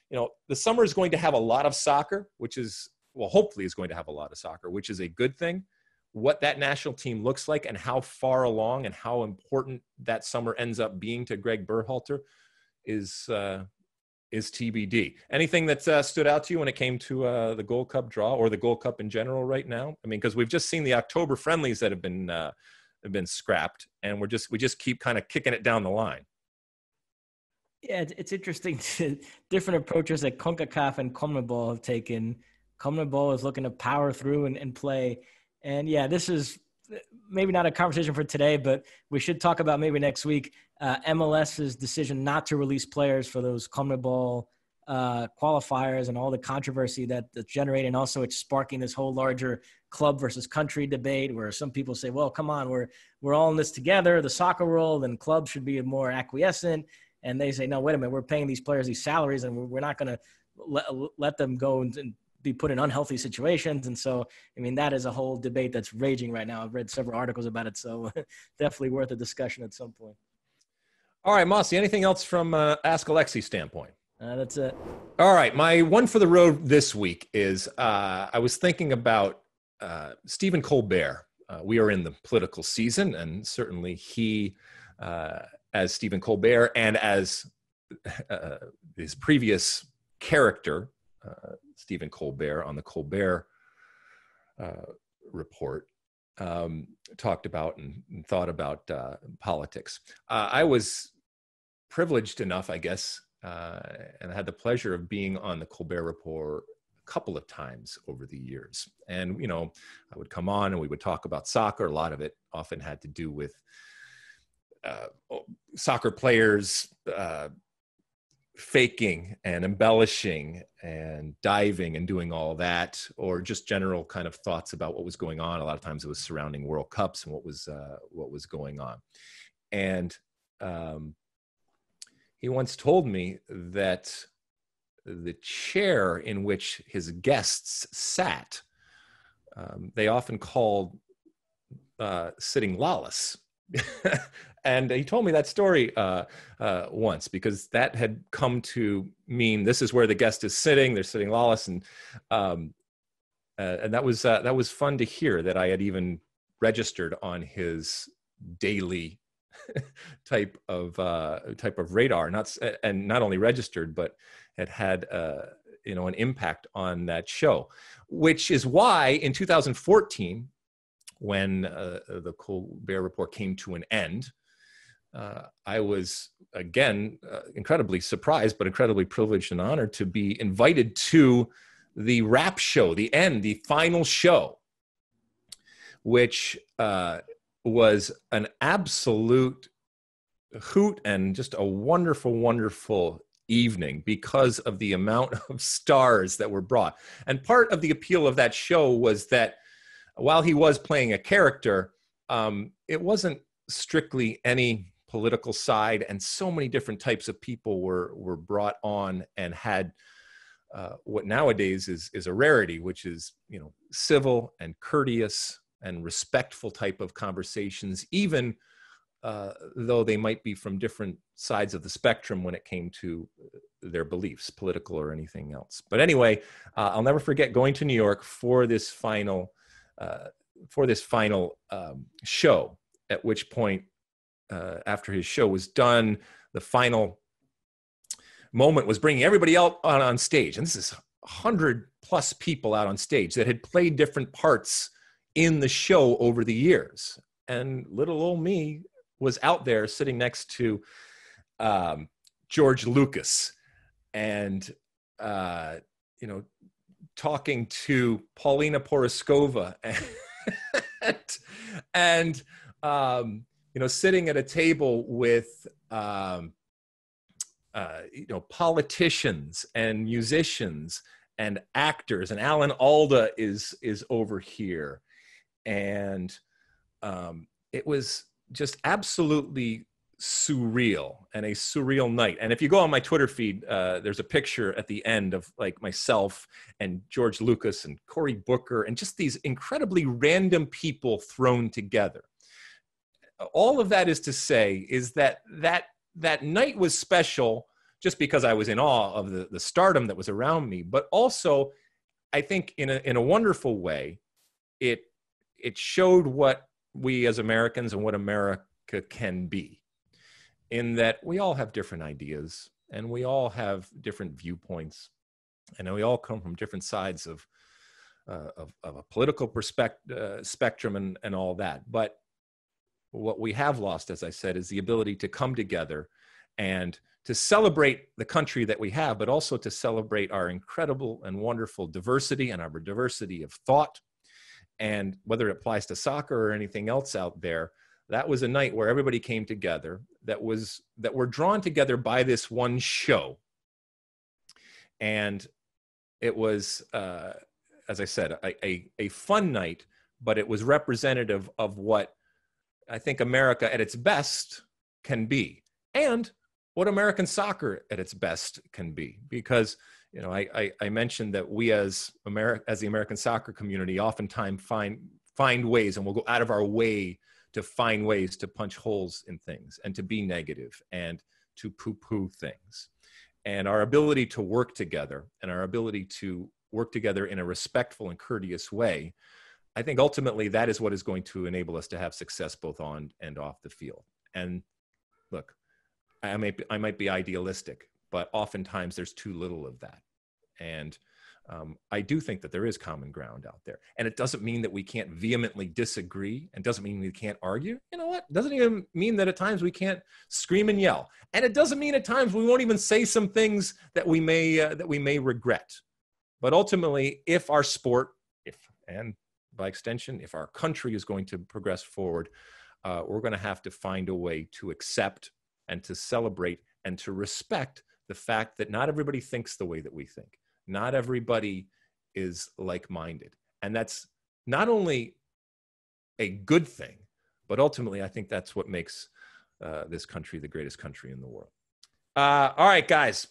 the summer is going to have a lot of soccer, which is, hopefully is going to have a lot of soccer, which is a good thing. What that national team looks like and how far along and how important that summer ends up being to Greg Berhalter is TBD. Anything that stood out to you when it came to the Gold Cup draw or the Gold Cup in general right now? I mean, because we've just seen the October friendlies that have been scrapped, and we just keep kind of kicking it down the line. Yeah, it's interesting. Different approaches that CONCACAF and CONMEBOL have taken. CONMEBOL is looking to power through and play. And yeah, this is maybe not a conversation for today, but we should talk about maybe next week MLS's decision not to release players for those CONMEBOL qualifiers and all the controversy that's generated. And also it's sparking this whole larger club versus country debate where some people say, well, come on, we're all in this together, the soccer world, and clubs should be more acquiescent. And they say, no, wait a minute, we're paying these players these salaries and we're not going to let them go and be put in unhealthy situations. And so, I mean, that is a whole debate that's raging right now. I've read several articles about it, so definitely worth a discussion at some point. All right, Mosse, anything else from Ask Alexi standpoint? That's it. All right, my one for the road this week is I was thinking about Stephen Colbert. We are in the political season, and certainly he, as Stephen Colbert and as his previous character, Stephen Colbert on the Colbert Report, talked about and thought about politics. I was privileged enough, I guess, and I had the pleasure of being on the Colbert Report a couple of times over the years. And, I would come on and we would talk about soccer. A lot of it often had to do with soccer players faking and embellishing and diving and doing all that, or just general kind of thoughts about what was going on. A lot of times it was surrounding World Cups and what was going on. And he once told me that the chair in which his guests sat, they often called sitting lalas. And he told me that story once, because that had come to mean this is where the guest is sitting. They're sitting lalas, and that was fun to hear that I had even registered on his daily type of radar, not only registered, but had an impact on that show, which is why in 2014. When the Colbert Report came to an end, I was, again, incredibly surprised, but incredibly privileged and honored to be invited to the wrap show, the final show, which was an absolute hoot and just a wonderful, wonderful evening because of the amount of stars that were brought. And part of the appeal of that show was that while he was playing a character, it wasn't strictly any political side, and so many different types of people were brought on and had what nowadays is a rarity, which is civil and courteous and respectful type of conversations, even though they might be from different sides of the spectrum when it came to their beliefs, political or anything else. But anyway, I'll never forget going to New York for this final show, at which point, after his show was done, the final moment was bringing everybody out on stage. And this is 100+ people out on stage that had played different parts in the show over the years. And little old me was out there sitting next to George Lucas and, talking to Paulina Poroskova and sitting at a table with, politicians and musicians and actors, and Alan Alda is over here. And it was just absolutely surreal and a surreal night. And if you go on my Twitter feed, there's a picture at the end of like myself and George Lucas and Cory Booker and just these incredibly random people thrown together. All of that is to say is that night was special just because I was in awe of the stardom that was around me, but also I think in a wonderful way, it showed what we as Americans and what America can be, in that we all have different ideas and we all have different viewpoints, and we all come from different sides of a political spectrum and all that. But what we have lost, as I said, is the ability to come together and to celebrate the country that we have, but also to celebrate our incredible and wonderful diversity and our diversity of thought. And whether it applies to soccer or anything else out there, that was a night where everybody came together, that were drawn together by this one show. And it was, as I said, a fun night, but it was representative of what I think America at its best can be, and what American soccer at its best can be. Because, you know, I mentioned that we as the American soccer community oftentimes find ways, and we'll go out of our way to find ways to punch holes in things and to be negative and to poo-poo things. And our ability to work together and our ability to work together in a respectful and courteous way, I think ultimately that is what is going to enable us to have success both on and off the field. And look, I might be idealistic, but oftentimes there's too little of that. And I do think that there is common ground out there. And it doesn't mean that we can't vehemently disagree, and doesn't mean we can't argue. You know what? It doesn't even mean that at times we can't scream and yell. And it doesn't mean at times we won't even say some things that we may regret. But ultimately, if our sport, and by extension, if our country is going to progress forward, we're going to have to find a way to accept and to celebrate and to respect the fact that not everybody thinks the way that we think. Not everybody is like-minded. And that's not only a good thing, but ultimately I think that's what makes this country the greatest country in the world. All right, guys.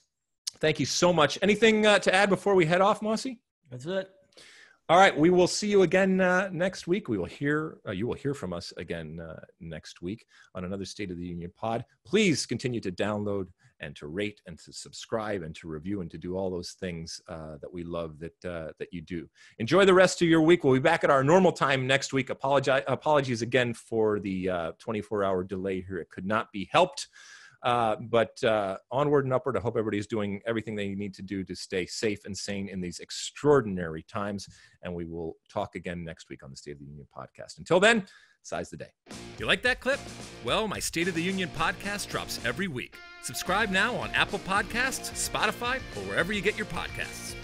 Thank you so much. Anything to add before we head off, Mosse? That's it. All right, we will see you again next week. You will hear from us again next week on another State of the Union pod. Please continue to download and to rate and to subscribe and to review and to do all those things that we love that you do. Enjoy the rest of your week. We'll be back at our normal time next week. Apologies again for the 24-hour delay here. It could not be helped. But onward and upward. I hope everybody's doing everything they need to do to stay safe and sane in these extraordinary times. And we will talk again next week on the State of the Union podcast. Until then, size the day. You like that clip? Well, my State of the Union podcast drops every week. Subscribe now on Apple Podcasts, Spotify, or wherever you get your podcasts.